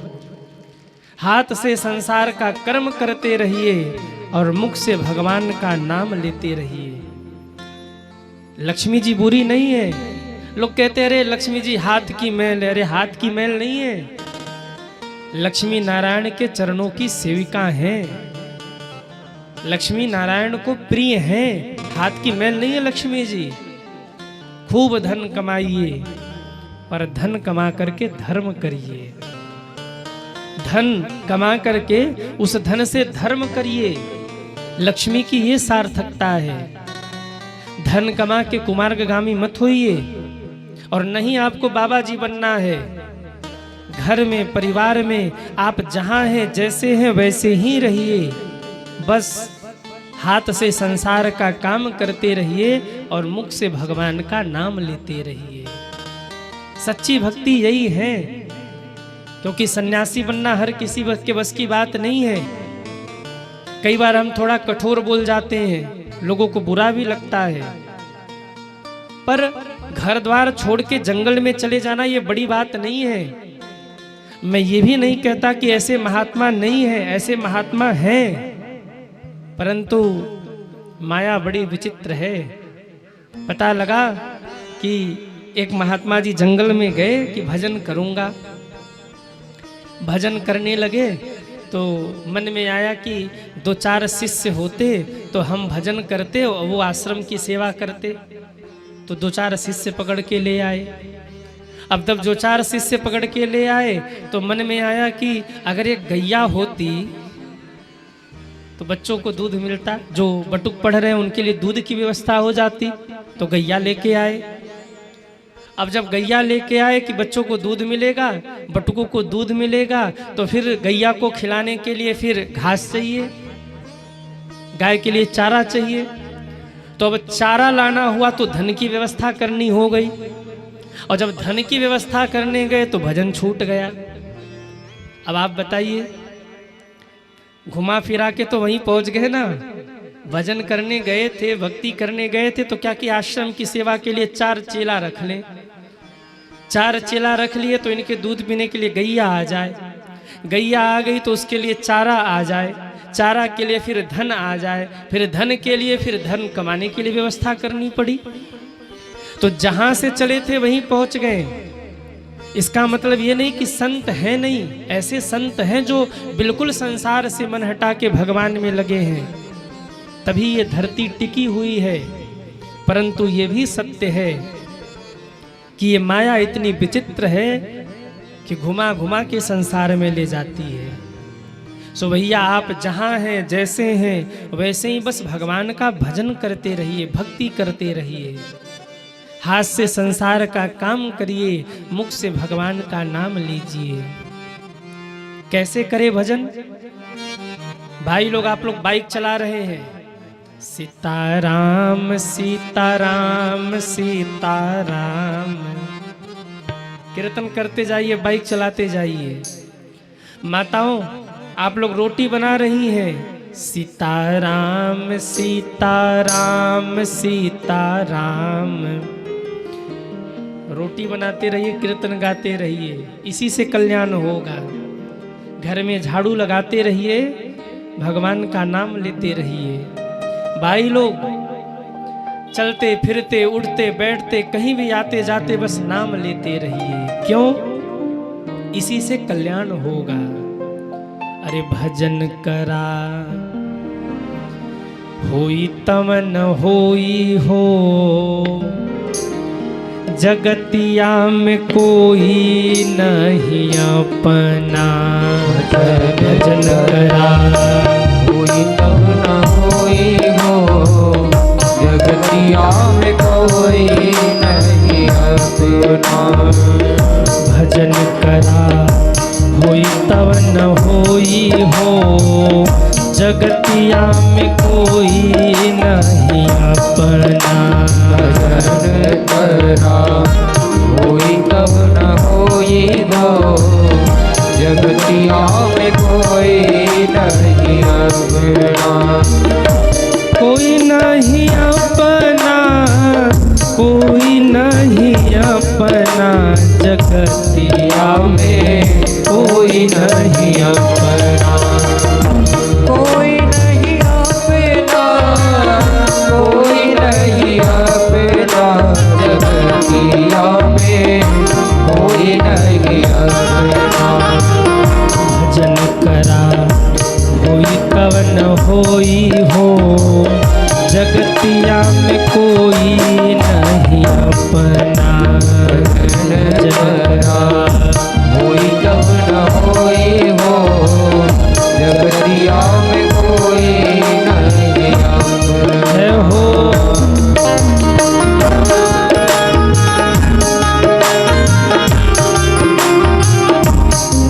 हाथ से संसार का कर्म करते रहिए और मुख से भगवान का नाम लेते रहिए। लक्ष्मी जी बुरी नहीं है। लोग कहते अरे लक्ष्मी जी हाथ की मैल है। अरे हाथ की मैल नहीं है, लक्ष्मी नारायण के चरणों की सेविका है, लक्ष्मी नारायण को प्रिय है, हाथ की मैल नहीं है लक्ष्मी जी। खूब धन कमाइए, पर धन कमा करके धर्म करिए। धन कमा करके उस धन से धर्म करिए। लक्ष्मी की ये सार्थकता है। धन कमा के कुमार्गगामी मत होइए, और नहीं आपको बाबा जी बनना है। घर में, परिवार में आप जहां हैं, जैसे हैं वैसे ही रहिए। बस हाथ से संसार का काम करते रहिए और मुख से भगवान का नाम लेते रहिए। सच्ची भक्ति यही है, क्योंकि सन्यासी बनना हर किसी के बस की बात नहीं है। कई बार हम थोड़ा कठोर बोल जाते हैं, लोगों को बुरा भी लगता है, पर घर द्वार छोड़ के जंगल में चले जाना ये बड़ी बात नहीं है। मैं ये भी नहीं कहता कि ऐसे महात्मा नहीं है, ऐसे महात्मा हैं, परंतु माया बड़ी विचित्र है। पता लगा कि एक महात्मा जी जंगल में गए कि भजन करूंगा। भजन करने लगे तो मन में आया कि 2-4 शिष्य होते तो हम भजन करते और वो आश्रम की सेवा करते। तो 2-4 शिष्य पकड़ के ले आए। अब जब 2-4 शिष्य पकड़ के ले आए तो मन में आया कि अगर एक गैया होती तो बच्चों को दूध मिलता, जो बटुक पढ़ रहे हैं उनके लिए दूध की व्यवस्था हो जाती। तो गैया लेके आए। अब जब गैया लेके आए कि बच्चों को दूध मिलेगा, बटुकों को दूध मिलेगा, तो फिर गैया को खिलाने के लिए फिर घास चाहिए, गाय के लिए चारा चाहिए। तो अब चारा लाना हुआ तो धन की व्यवस्था करनी हो गई, और जब धन की व्यवस्था करने गए तो भजन छूट गया। अब आप बताइए, घुमा फिरा के तो वहीं पहुंच गए ना। भजन करने गए थे, भक्ति करने गए थे, तो क्या कि आश्रम की सेवा के लिए 4 चेला रख लें। 4 चेला रख लिए तो इनके दूध पीने के लिए गैया आ जाए, गैया आ गई तो उसके लिए चारा आ जाए, चारा के लिए फिर धन आ जाए, फिर धन के लिए फिर धन कमाने के लिए व्यवस्था करनी पड़ी। तो जहां से चले थे वहीं पहुंच गए। इसका मतलब ये नहीं कि संत हैं नहीं, ऐसे संत हैं जो बिल्कुल संसार से मन हटा के भगवान में लगे हैं, तभी ये धरती टिकी हुई है। परंतु ये भी सत्य है कि ये माया इतनी विचित्र है कि घुमा घुमा के संसार में ले जाती है। सो भैया आप जहाँ हैं, जैसे हैं वैसे ही बस भगवान का भजन करते रहिए, भक्ति करते रहिए। हाथ से संसार का काम करिए, मुख से भगवान का नाम लीजिए। कैसे करे भजन? भाई लोग, आप लोग बाइक चला रहे हैं, सीताराम सीताराम सीताराम कीर्तन करते जाइए, बाइक चलाते जाइए। माताओं, आप लोग रोटी बना रही हैं, सीताराम सीताराम सीताराम रोटी बनाते रहिए, कीर्तन गाते रहिए, इसी से कल्याण होगा। घर में झाड़ू लगाते रहिए, भगवान का नाम लेते रहिए। भाई लोग, चलते फिरते उठते बैठते कहीं भी आते जाते बस नाम लेते रहिए। क्यों? इसी से कल्याण होगा। अरे भजन करा होई तमन होई हो, जगतिया में कोई नहीं अपना। भजन करा कोई तब न होई हो, जगतिया में कोई नहीं अपना। भजन करा होई तब न होई हो, जगतिया में कोई नहीं अपना। भजन करा होई तब न होई हो, जगतिया में कोई नहीं अपना। अपना जगतिया में कोई नहीं अपना, कोई नहीं अपना, कोई नहीं अपना, जगतिया में कोई नहीं अपना। भजन करा होई कवन होई हो, जगतिया में कोई नहीं अपना। भजन करा होई कवन होई हो, जगतिया में कोई नहीं अपना। है हो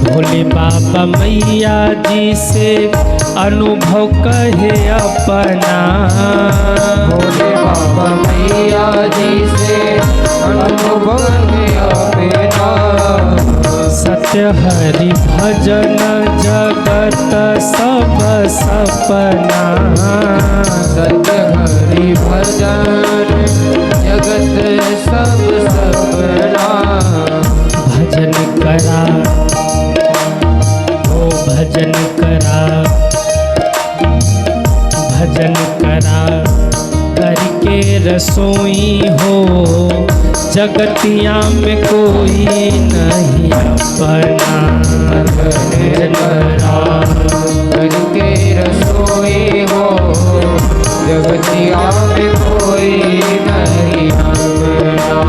भोले बाबा मैया जी से अनुभव कहे अपना। भोले बाबा मैया जी से अनुभव है अपना। सत्य हरि भजन जगत सब सपना। सत्य हरि भजन जगत सब सपना। भजन करा ओ भजन करा, भजन करा करके रसोई हो, जगतिया में कोई नहीं अपना। भजन करा करके रसोई हो, जगतिया में कोई नहीं अपना।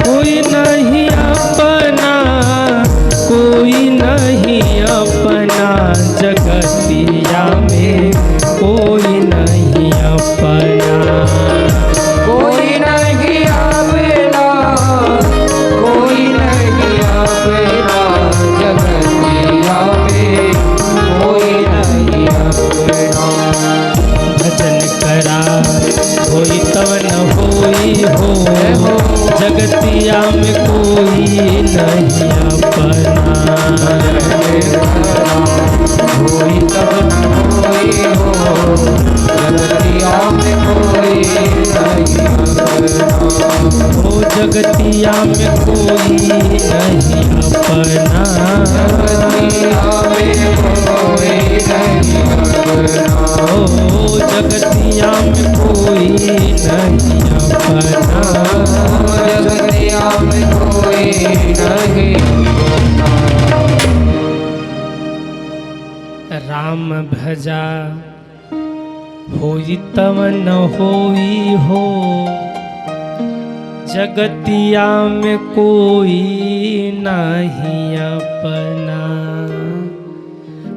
कोई नहीं अपना, कोई नहीं अपना, जगतिया में कोई नहीं अपना। कोई नहीं अपना, कोई नहीं अपना, जगतिया में कोई नहीं अपना। भजन करा होई तब न होई हो, जगतिया में कोई नहीं अपना। कोई तब न कोई हो, जगतिया में कोई नहीं अपना। ओ जगतिया में कोई नहीं अपना। जगतिया में कोई नहीं अपना। ओ जगतिया में कोई नहीं अपना। जगतिया में कोई नहीं अपना। राम भजा होई तब न होई हो, जगतिया में कोई नहीं अपना।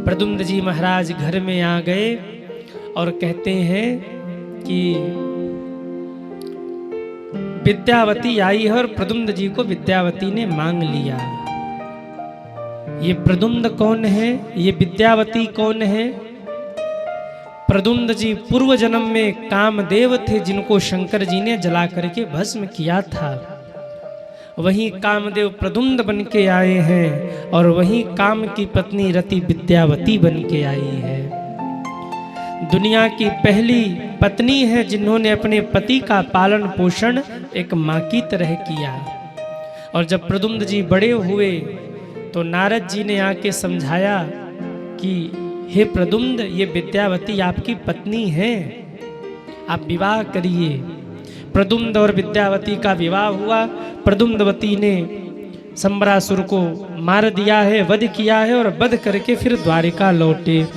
प्रद्युम्न जी महाराज घर में आ गए और कहते हैं कि विद्यावती आई है और प्रद्युम्न जी को विद्यावती ने मांग लिया। ये प्रद्युम्न कौन है, ये विद्यावती कौन है? प्रद्युम्न जी पूर्व जन्म में कामदेव थे, जिनको शंकर जी ने जला करके भस्म किया था। वही कामदेव प्रद्युम्न बन के आए हैं और वही काम की पत्नी रति विद्यावती बन के आई है। दुनिया की पहली पत्नी है जिन्होंने अपने पति का पालन पोषण एक माँ की तरह किया। और जब प्रद्युम्न जी बड़े हुए तो नारद जी ने आके समझाया कि हे प्रद्युम्न, ये विद्यावती आपकी पत्नी है, आप विवाह करिए। प्रद्युम्न और विद्यावती का विवाह हुआ। प्रद्युम्नवती ने संबरासुर को मार दिया है, वध किया है और वध करके फिर द्वारिका लौटे।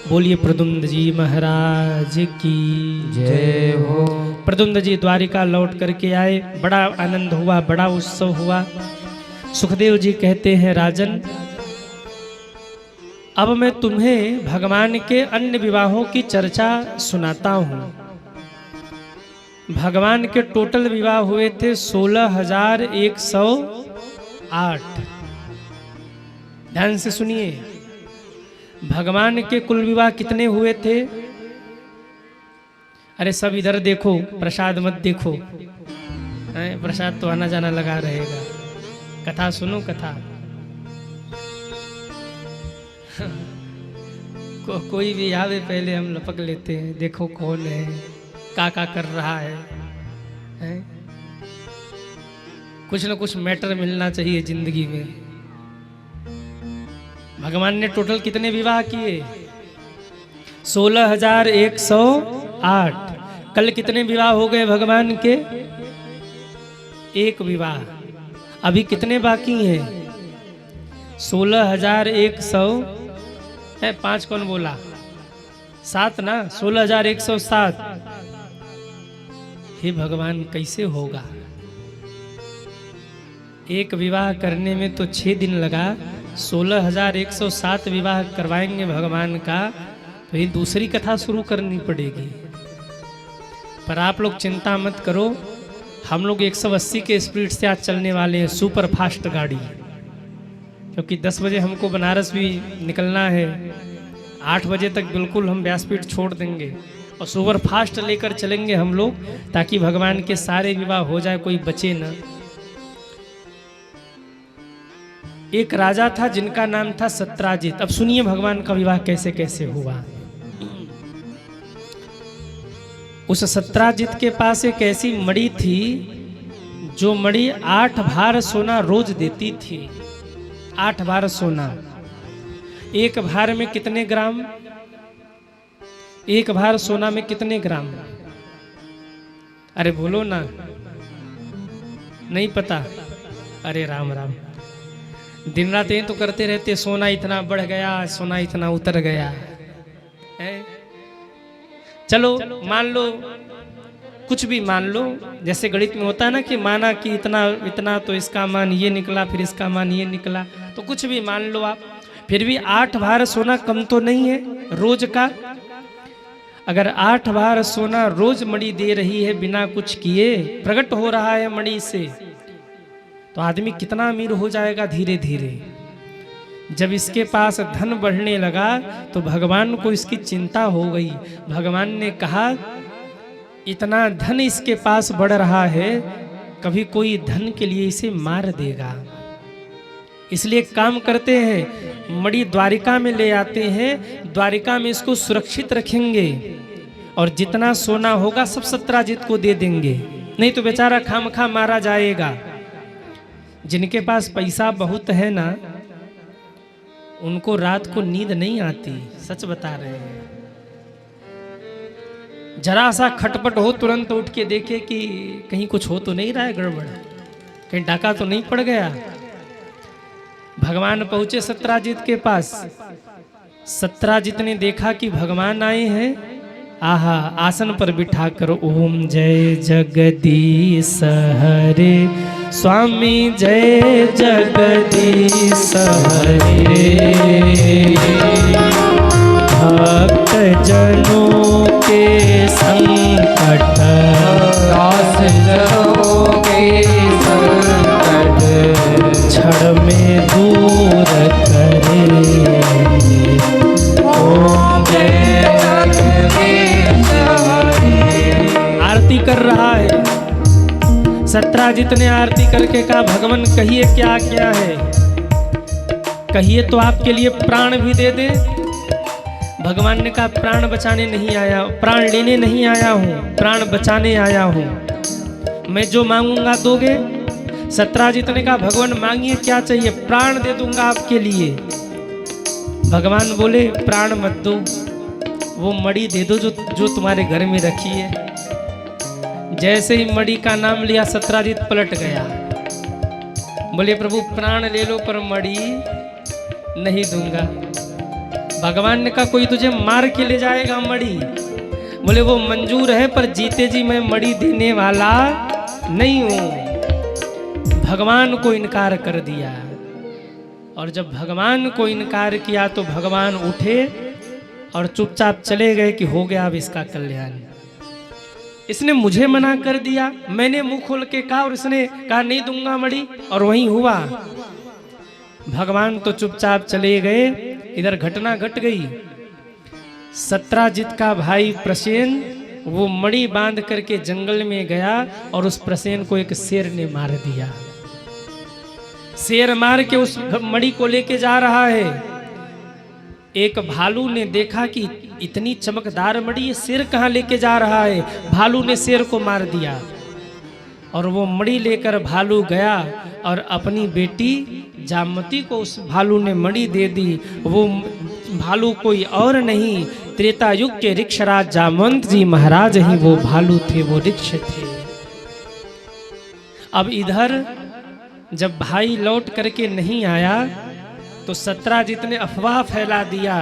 बोलिए प्रद्युम्न जी महाराज की जय हो। प्रद्युम्न जी द्वारिका लौट करके आए, बड़ा आनंद हुआ, बड़ा उत्सव हुआ। सुखदेव जी कहते हैं, राजन अब मैं तुम्हें भगवान के अन्य विवाहों की चर्चा सुनाता हूँ। भगवान के टोटल विवाह हुए थे 16,108। ध्यान से सुनिए, भगवान के कुल विवाह कितने हुए थे? अरे सब इधर देखो, प्रसाद मत देखो। प्रसाद तो आना जाना लगा रहेगा। कथा सुनो, कथा। कोई भी आवे पहले हम लपक लेते हैं, देखो कौन है, का कर रहा है? कुछ न कुछ मैटर मिलना चाहिए जिंदगी में। भगवान ने टोटल कितने विवाह किए? 16,108। कल कितने विवाह हो गए भगवान के? एक विवाह। अभी कितने बाकी हैं? 16,100 है। 5 कौन बोला? 7 ना? 16,107। हे भगवान, कैसे होगा? एक विवाह करने में तो 6 दिन लगा, 16,107 विवाह करवाएंगे भगवान का, तो ये दूसरी कथा शुरू करनी पड़ेगी। पर आप लोग चिंता मत करो, हम लोग 180 के स्पीड से आज चलने वाले हैं, सुपर फास्ट गाड़ी। क्योंकि 10 बजे हमको बनारस भी निकलना है, 8 बजे तक बिल्कुल हम व्यासपीठ छोड़ देंगे और सुपर फास्ट लेकर चलेंगे हम लोग, ताकि भगवान के सारे विवाह हो जाए, कोई बचे न। एक राजा था जिनका नाम था सत्राजित। अब सुनिए भगवान का विवाह कैसे कैसे हुआ। उस सत्राजित के पास एक ऐसी मणि थी, जो मणि 8 भार सोना रोज देती थी। 8 भार सोना। एक भार में कितने ग्राम? एक भार सोना में कितने ग्राम? अरे बोलो ना, नहीं पता? अरे राम राम, दिन रात ये तो करते रहते, सोना इतना बढ़ गया, सोना इतना उतर गया है। चलो मान लो, कुछ भी मान लो, जैसे गणित में होता है ना कि माना कि इतना इतना, तो इसका मान ये निकला, फिर इसका मान ये निकला, तो कुछ भी मान लो आप। फिर भी 8 भार सोना कम तो नहीं है रोज का। अगर 8 भार सोना रोज मणि दे रही है बिना कुछ किए, प्रकट हो रहा है मणि से, तो आदमी कितना अमीर हो जाएगा धीरे धीरे। जब इसके पास धन बढ़ने लगा तो भगवान को इसकी चिंता हो गई। भगवान ने कहा, इतना धन इसके पास बढ़ रहा है, कभी कोई धन के लिए इसे मार देगा। इसलिए काम करते हैं, मणि द्वारिका में ले आते हैं, द्वारिका में इसको सुरक्षित रखेंगे और जितना सोना होगा सब सत्राजित को दे देंगे, नहीं तो बेचारा खामखा मारा जाएगा। जिनके पास पैसा बहुत है ना, उनको रात को नींद नहीं आती, सच बता रहे हैं। जरा सा खटपट हो, तुरंत उठ के देखे कि कहीं कुछ हो तो नहीं रहा है गड़बड़, कहीं डाका तो नहीं पड़ गया। भगवान पहुंचे सत्राजित के पास। सत्राजित ने देखा कि भगवान आए हैं, आहा, आसन पर बिठा कर ओम जय जगदीश हरे स्वामी जय जगदीश हरे, भक्त जनों के संकट दास जनों के संकट क्षण में दूर करे। ओम जय जगदीश हरे। आरती कर रहा है। सत्राजित ने आरती करके कहा, भगवान कहिए क्या क्या है, कहिए तो आपके लिए प्राण भी दे दे। भगवान ने कहा, प्राण बचाने नहीं आया, प्राण लेने नहीं आया हूँ, प्राण बचाने आया हूँ। मैं जो मांगूंगा दोगे? सत्राजित ने कहा, भगवान मांगिए क्या चाहिए, प्राण दे दूंगा आपके लिए। भगवान बोले, प्राण मत दो, वो मणि दे दो जो तुम्हारे घर में रखी है। जैसे ही मणि का नाम लिया, सत्राजित पलट गया। बोले, प्रभु प्राण ले लो पर मणि नहीं दूंगा। भगवान ने कहा, कोई तुझे मार के ले जाएगा मणि? बोले, वो मंजूर है, पर जीते जी मैं मणि देने वाला नहीं हूं। भगवान को इनकार कर दिया। और जब भगवान को इनकार किया तो भगवान उठे और चुपचाप चले गए कि हो गया अब इसका कल्याण। इसने मुझे मना कर दिया, मैंने मुंह खोल के कहा और इसने कहा नहीं दूंगा मणि, और वहीं हुआ। भगवान तो चुपचाप चले गए। इधर घटना घट गई। सत्राजित का भाई प्रसेन वो मणि बांध करके जंगल में गया और उस प्रसेन को एक शेर ने मार दिया। शेर मार के उस मणि को लेके जा रहा है। एक भालू ने देखा कि इतनी चमकदार मणि, ये शेर कहाँ लेके जा रहा है। भालू ने शेर को मार दिया और वो मणि लेकर भालू गया और अपनी बेटी जामवती को उस भालू ने मणि दे दी। वो भालू कोई और नहीं, त्रेता युग के ऋक्षराज जामवंत जी महाराज ही वो भालू थे, वो ऋक्ष थे। अब इधर जब भाई लौट करके नहीं आया तो सत्राजित ने अफवाह फैला दिया,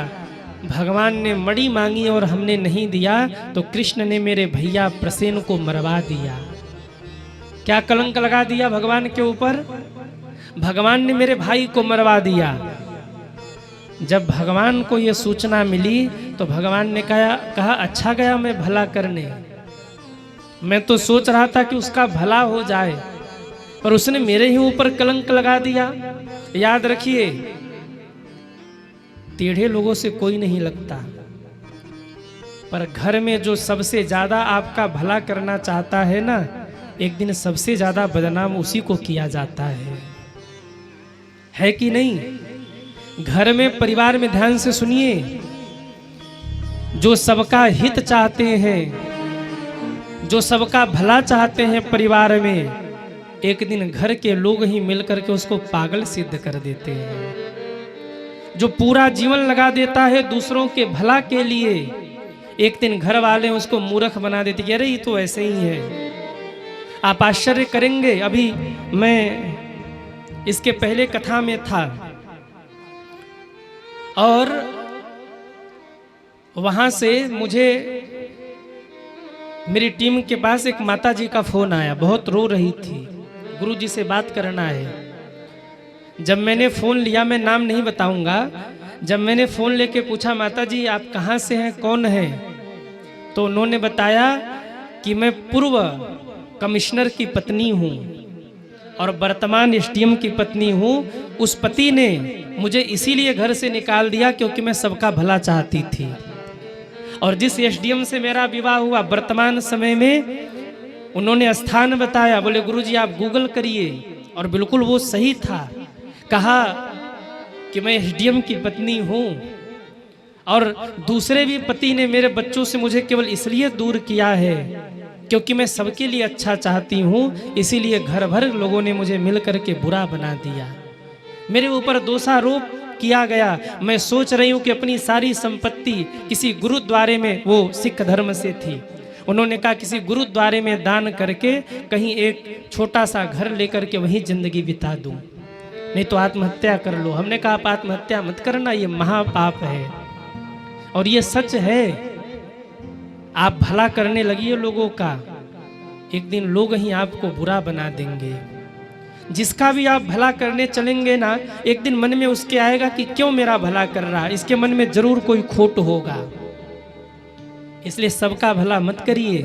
भगवान ने मणि मांगी और हमने नहीं दिया तो कृष्ण ने मेरे भैया प्रसेन को मरवा दिया। क्या कलंक लगा दिया भगवान के ऊपर, भगवान ने मेरे भाई को मरवा दिया। जब भगवान को यह सूचना मिली तो भगवान ने कहा अच्छा गया मैं भला करने, मैं तो सोच रहा था कि उसका भला हो जाए पर उसने मेरे ही ऊपर कलंक लगा दिया। याद रखिए, टेढ़े लोगों से कोई नहीं लगता, पर घर में जो सबसे ज्यादा आपका भला करना चाहता है ना, एक दिन सबसे ज्यादा बदनाम उसी को किया जाता है कि नहीं? घर में परिवार में ध्यान से सुनिए, जो सबका हित चाहते हैं, जो सबका भला चाहते हैं परिवार में, एक दिन घर के लोग ही मिलकर के उसको पागल सिद्ध कर देते हैं। जो पूरा जीवन लगा देता है दूसरों के भला के लिए, एक दिन घर वाले उसको मूर्ख बना देते कि अरे ये तो ऐसे ही है। आप आश्चर्य करेंगे, अभी मैं इसके पहले कथा में था और वहां से मुझे मेरी टीम के पास एक माता जी का फोन आया, बहुत रो रही थी, गुरु जी से बात करना है। जब मैंने फोन लिया, मैं नाम नहीं बताऊंगा, जब मैंने फोन लेके पूछा माता जी आप कहाँ से हैं, कौन है, तो उन्होंने बताया कि मैं पूर्व कमिश्नर की पत्नी हूँ और वर्तमान एसडीएम की पत्नी हूँ। उस पति ने मुझे इसीलिए घर से निकाल दिया क्योंकि मैं सबका भला चाहती थी। और जिस एसडीएम से मेरा विवाह हुआ वर्तमान समय में, उन्होंने स्थान बताया, बोले गुरुजी आप गूगल करिए, और बिल्कुल वो सही था। कहा कि मैं एसडीएम की पत्नी हूँ और दूसरे भी पति ने मेरे बच्चों से मुझे केवल इसलिए दूर किया है क्योंकि मैं सबके लिए अच्छा चाहती हूँ, इसीलिए घर भर लोगों ने मुझे मिल करके बुरा बना दिया, मेरे ऊपर दोषारोप किया गया। मैं सोच रही हूँ कि अपनी सारी संपत्ति किसी गुरुद्वारे में, वो सिख धर्म से थी, उन्होंने कहा किसी गुरुद्वारे में दान करके कहीं एक छोटा सा घर लेकर के वहीं जिंदगी बिता दूं, नहीं तो आत्महत्या कर लो। हमने कहा आप आत्महत्या मत करना, ये महापाप है और ये सच है। आप भला करने लगिए लोगों का, एक दिन लोग ही आपको बुरा बना देंगे। जिसका भी आप भला करने चलेंगे ना, एक दिन मन में उसके आएगा कि क्यों मेरा भला कर रहा है, इसके मन में जरूर कोई खोट होगा। इसलिए सबका भला मत करिए।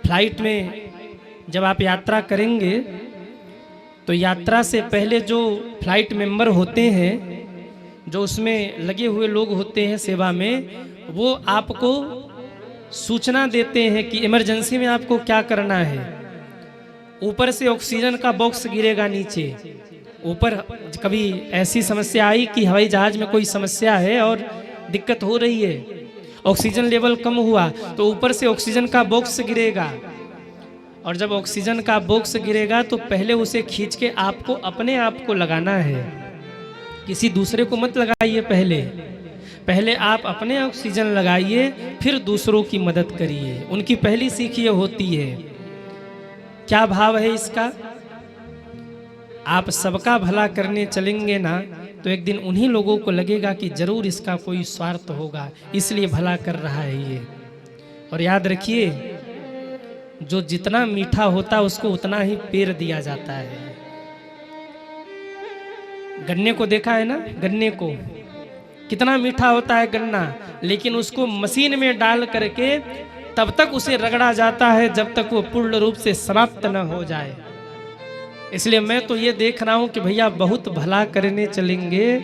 फ्लाइट में जब आप यात्रा करेंगे तो यात्रा से पहले जो फ्लाइट मेंबर होते हैं, जो उसमें लगे हुए लोग होते हैं सेवा में, वो आपको सूचना देते हैं कि इमरजेंसी में आपको क्या करना है। ऊपर से ऑक्सीजन का बॉक्स गिरेगा नीचे, ऊपर कभी ऐसी समस्या आई कि हवाई जहाज में कोई समस्या है और दिक्कत हो रही है, ऑक्सीजन लेवल कम हुआ, तो ऊपर से ऑक्सीजन का बॉक्स गिरेगा, और जब ऑक्सीजन का बॉक्स गिरेगा तो पहले उसे खींच के आपको अपने आप को लगाना है, किसी दूसरे को मत लगाइए। पहले आप अपने ऑक्सीजन लगाइए, फिर दूसरों की मदद करिए। उनकी पहली सीख ये होती है। क्या भाव है इसका? आप सबका भला करने चलेंगे ना, तो एक दिन उन्हीं लोगों को लगेगा कि जरूर इसका कोई स्वार्थ होगा, इसलिए भला कर रहा है ये। और याद रखिए, जो जितना मीठा होता उसको उतना ही पेर दिया जाता है। गन्ने को देखा है ना, गन्ने को कितना मीठा होता है गन्ना, लेकिन उसको मशीन में डाल करके तब तक उसे रगड़ा जाता है जब तक वो पूर्ण रूप से समाप्त न हो जाए। इसलिए मैं तो ये देख रहा हूँ कि भैया बहुत भला करने चलेंगे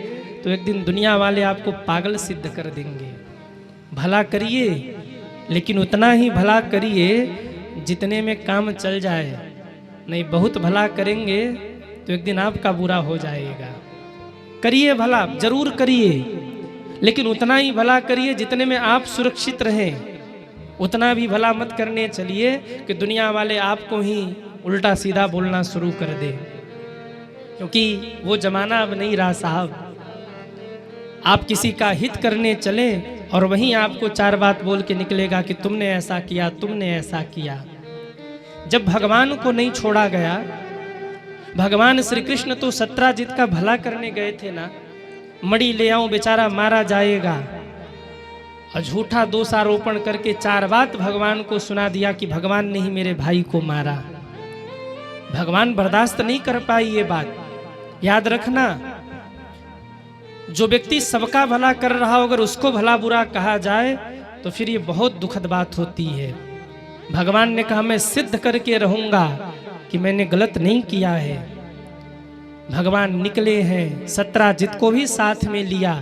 तो एक दिन दुनिया वाले आपको पागल सिद्ध कर देंगे। भला करिए, लेकिन उतना ही भला करिए जितने में काम चल जाए। नहीं, बहुत भला करेंगे तो एक दिन आपका बुरा हो जाएगा। करिए भला, जरूर करिए, लेकिन उतना ही भला करिए जितने में आप सुरक्षित रहें। उतना भी भला मत करने चलिए कि दुनिया वाले आपको ही उल्टा सीधा बोलना शुरू कर दे, क्योंकि वो जमाना अब नहीं रहा साहब। आप किसी का हित करने चले और वहीं आपको चार बात बोल के निकलेगा कि तुमने ऐसा किया, तुमने ऐसा किया। जब भगवान को नहीं छोड़ा गया, भगवान श्री कृष्ण तो सत्राजित का भला करने गए थे ना, मणि ले आऊं बेचारा मारा जाएगा, और झूठा दोषारोपण करके चार बात भगवान को सुना दिया कि भगवान ने ही मेरे भाई को मारा। भगवान बर्दाश्त नहीं कर पाई ये बात। याद रखना, जो व्यक्ति सबका भला कर रहा हो अगर उसको भला बुरा कहा जाए तो फिर ये बहुत दुखद बात होती है। भगवान ने कहा मैं सिद्ध करके रहूंगा कि मैंने गलत नहीं किया है। भगवान निकले हैं, सत्राजित को भी साथ में लिया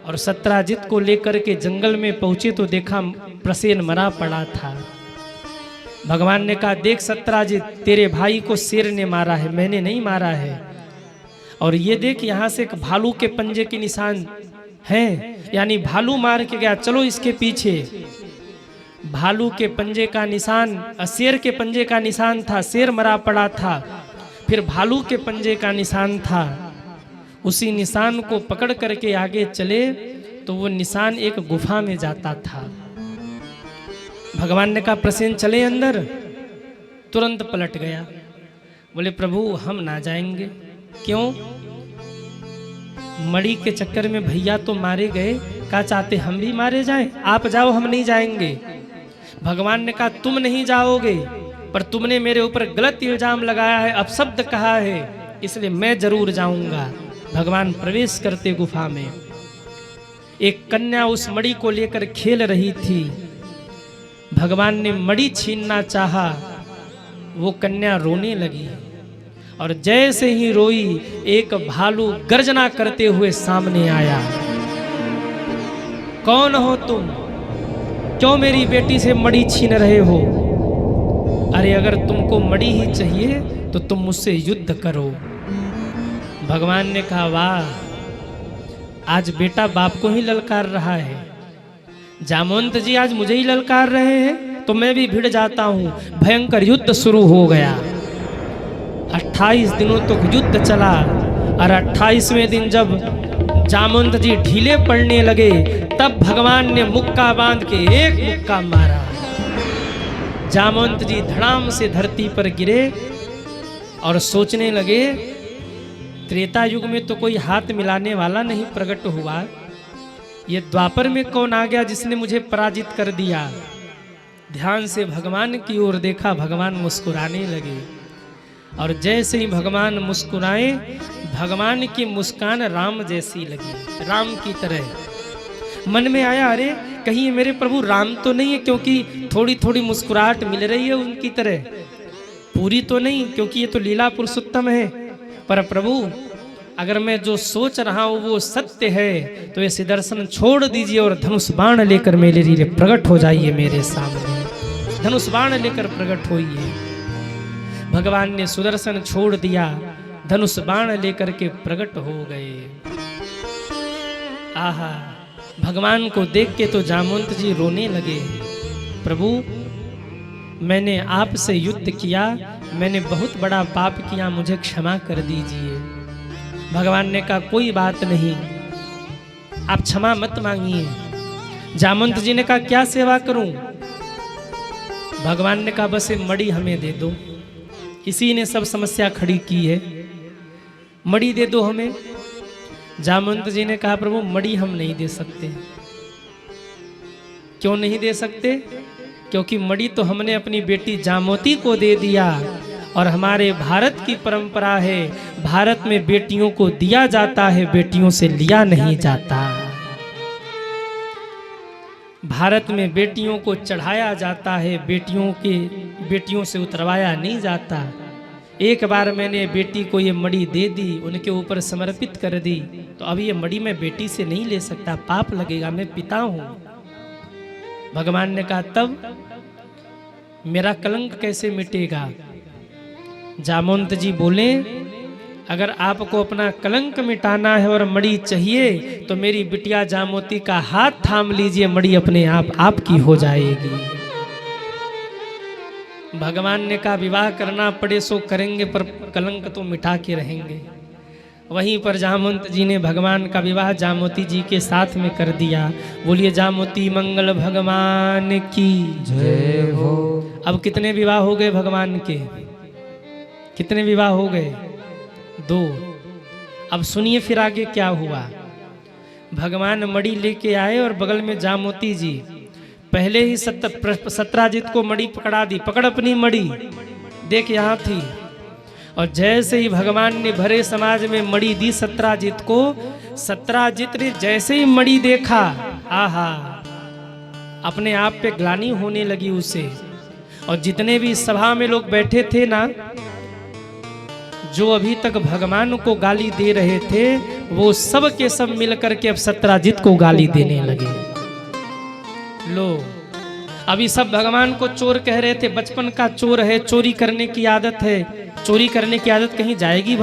और सत्राजित को लेकर के जंगल में पहुंचे तो देखा प्रसेन मरा पड़ा था। भगवान ने कहा देख सत्राजित, तेरे भाई को शेर ने मारा है, मैंने नहीं मारा है। और ये देख यहाँ से एक भालू के पंजे के निशान हैं, यानी भालू मार के गया, चलो इसके पीछे। भालू के पंजे का निशान शेर के पंजे का निशान था, शेर मरा पड़ा था। फिर भालू के पंजे का निशान था, उसी निशान को पकड़ करके आगे चले तो वो निशान एक गुफा में जाता था। भगवान ने कहा प्रसेन चले अंदर, तुरंत पलट गया। बोले प्रभु हम ना जाएंगे। क्यों? मणि के चक्कर में भैया तो मारे गए, क्या चाहते हम भी मारे जाएं? आप जाओ, हम नहीं जाएंगे। भगवान ने कहा तुम नहीं जाओगे, पर तुमने मेरे ऊपर गलत इल्जाम लगाया है, अपशब्द कहा है, इसलिए मैं जरूर जाऊंगा। भगवान प्रवेश करते गुफा में एक कन्या उस मणि को लेकर खेल रही थी। भगवान ने मणि छीनना चाहा, वो कन्या रोने लगी और जैसे ही रोई एक भालू गर्जना करते हुए सामने आया। कौन हो तुम? क्यों मेरी बेटी से मणि छीन रहे हो? अरे अगर तुमको मणि ही चाहिए तो तुम मुझसे युद्ध करो। भगवान ने कहा वाह, आज बेटा बाप को ही ललकार रहा है। जामवंत जी आज मुझे ही ललकार रहे हैं तो मैं भी भिड़ जाता हूं। भयंकर युद्ध शुरू हो गया। 28 दिनों तक युद्ध चला और 28वें दिन जब जामवंत जी ढीले पड़ने लगे तब भगवान ने मुक्का बांध के एक मुक्का मारा। जामवंत जी धड़ाम से धरती पर गिरे और सोचने लगे त्रेता युग में तो कोई हाथ मिलाने वाला नहीं प्रकट हुआ, ये द्वापर में कौन आ गया जिसने मुझे पराजित कर दिया। ध्यान से भगवान की ओर देखा, भगवान मुस्कुराने लगे और जैसे ही भगवान मुस्कुराए भगवान की मुस्कान राम जैसी लगी, राम की तरह। मन में आया अरे कहीं ये मेरे प्रभु राम तो नहीं है, क्योंकि थोड़ी थोड़ी मुस्कुराहट मिल रही है उनकी तरह, पूरी तो नहीं क्योंकि ये तो लीला पुरुषोत्तम है। पर प्रभु अगर मैं जो सोच रहा हूँ वो सत्य है तो ऐसे दर्शन छोड़ दीजिए और धनुष बाण लेकर मेरे लिए प्रकट हो जाइए मेरे सामने। धनुष बाण लेकर प्रकट होइए। भगवान ने सुदर्शन छोड़ दिया, धनुष बाण लेकर के प्रकट हो गए। आहा, भगवान को देख के तो जामवंत जी रोने लगे। प्रभु मैंने आपसे युद्ध किया, मैंने बहुत बड़ा पाप किया, मुझे क्षमा कर दीजिए। भगवान ने कहा कोई बात नहीं, आप क्षमा मत मांगिए। जामवंत जी ने कहा क्या सेवा करूं? भगवान ने कहा बस ये मणि हमें दे दो, इसी ने सब समस्या खड़ी की है, मणि दे दो हमें। जामवंत जी ने कहा प्रभु मणि हम नहीं दे सकते। क्यों नहीं दे सकते? क्योंकि मणि तो हमने अपनी बेटी जामवती को दे दिया और हमारे भारत की परंपरा है, भारत में बेटियों को दिया जाता है, बेटियों से लिया नहीं जाता। भारत में बेटियों को चढ़ाया जाता है, बेटियों से उतरवाया नहीं जाता। एक बार मैंने बेटी को ये मणि दे दी, उनके ऊपर समर्पित कर दी, तो अब ये मणि मैं बेटी से नहीं ले सकता, पाप लगेगा, मैं पिता हूं। भगवान ने कहा तब मेरा कलंक कैसे मिटेगा? जामवंत जी बोले अगर आपको अपना कलंक मिटाना है और मणि चाहिए तो मेरी बिटिया जामोती का हाथ थाम लीजिए, मणि अपने आप आपकी हो जाएगी। भगवान ने कहा विवाह करना पड़े सो करेंगे, पर कलंक तो मिटा के रहेंगे। वहीं पर जामवंत जी ने भगवान का विवाह जामोती जी के साथ में कर दिया। बोलिए जामोती मंगल भगवान की जय हो। अब कितने विवाह हो गए भगवान के? कितने विवाह हो गए? 2। अब सुनिए फिर आगे क्या हुआ। भगवान मणि लेके आए और बगल में जामोती जी पहले ही सत्राजित को मणि पकड़ा दी। पकड़ अपनी मणि, देख यहाँ थी। और जैसे ही भगवान ने भरे समाज में मणि दी सत्राजित को, सत्राजित ने जैसे ही मणि देखा, आहा, अपने आप पे ग्लानि होने लगी उसे। और जितने भी सभा में लोग बैठे थे ना, जो अभी तक भगवान को गाली दे रहे थे, वो सब के सब मिलकर के अब सत्राजित को गाली देने लगे। लो, अभी सब भगवान को चोर कह रहे थे, बचपन का चोर है, चोरी करने की आदत है, चोरी करने की आदत कहीं जाएगी?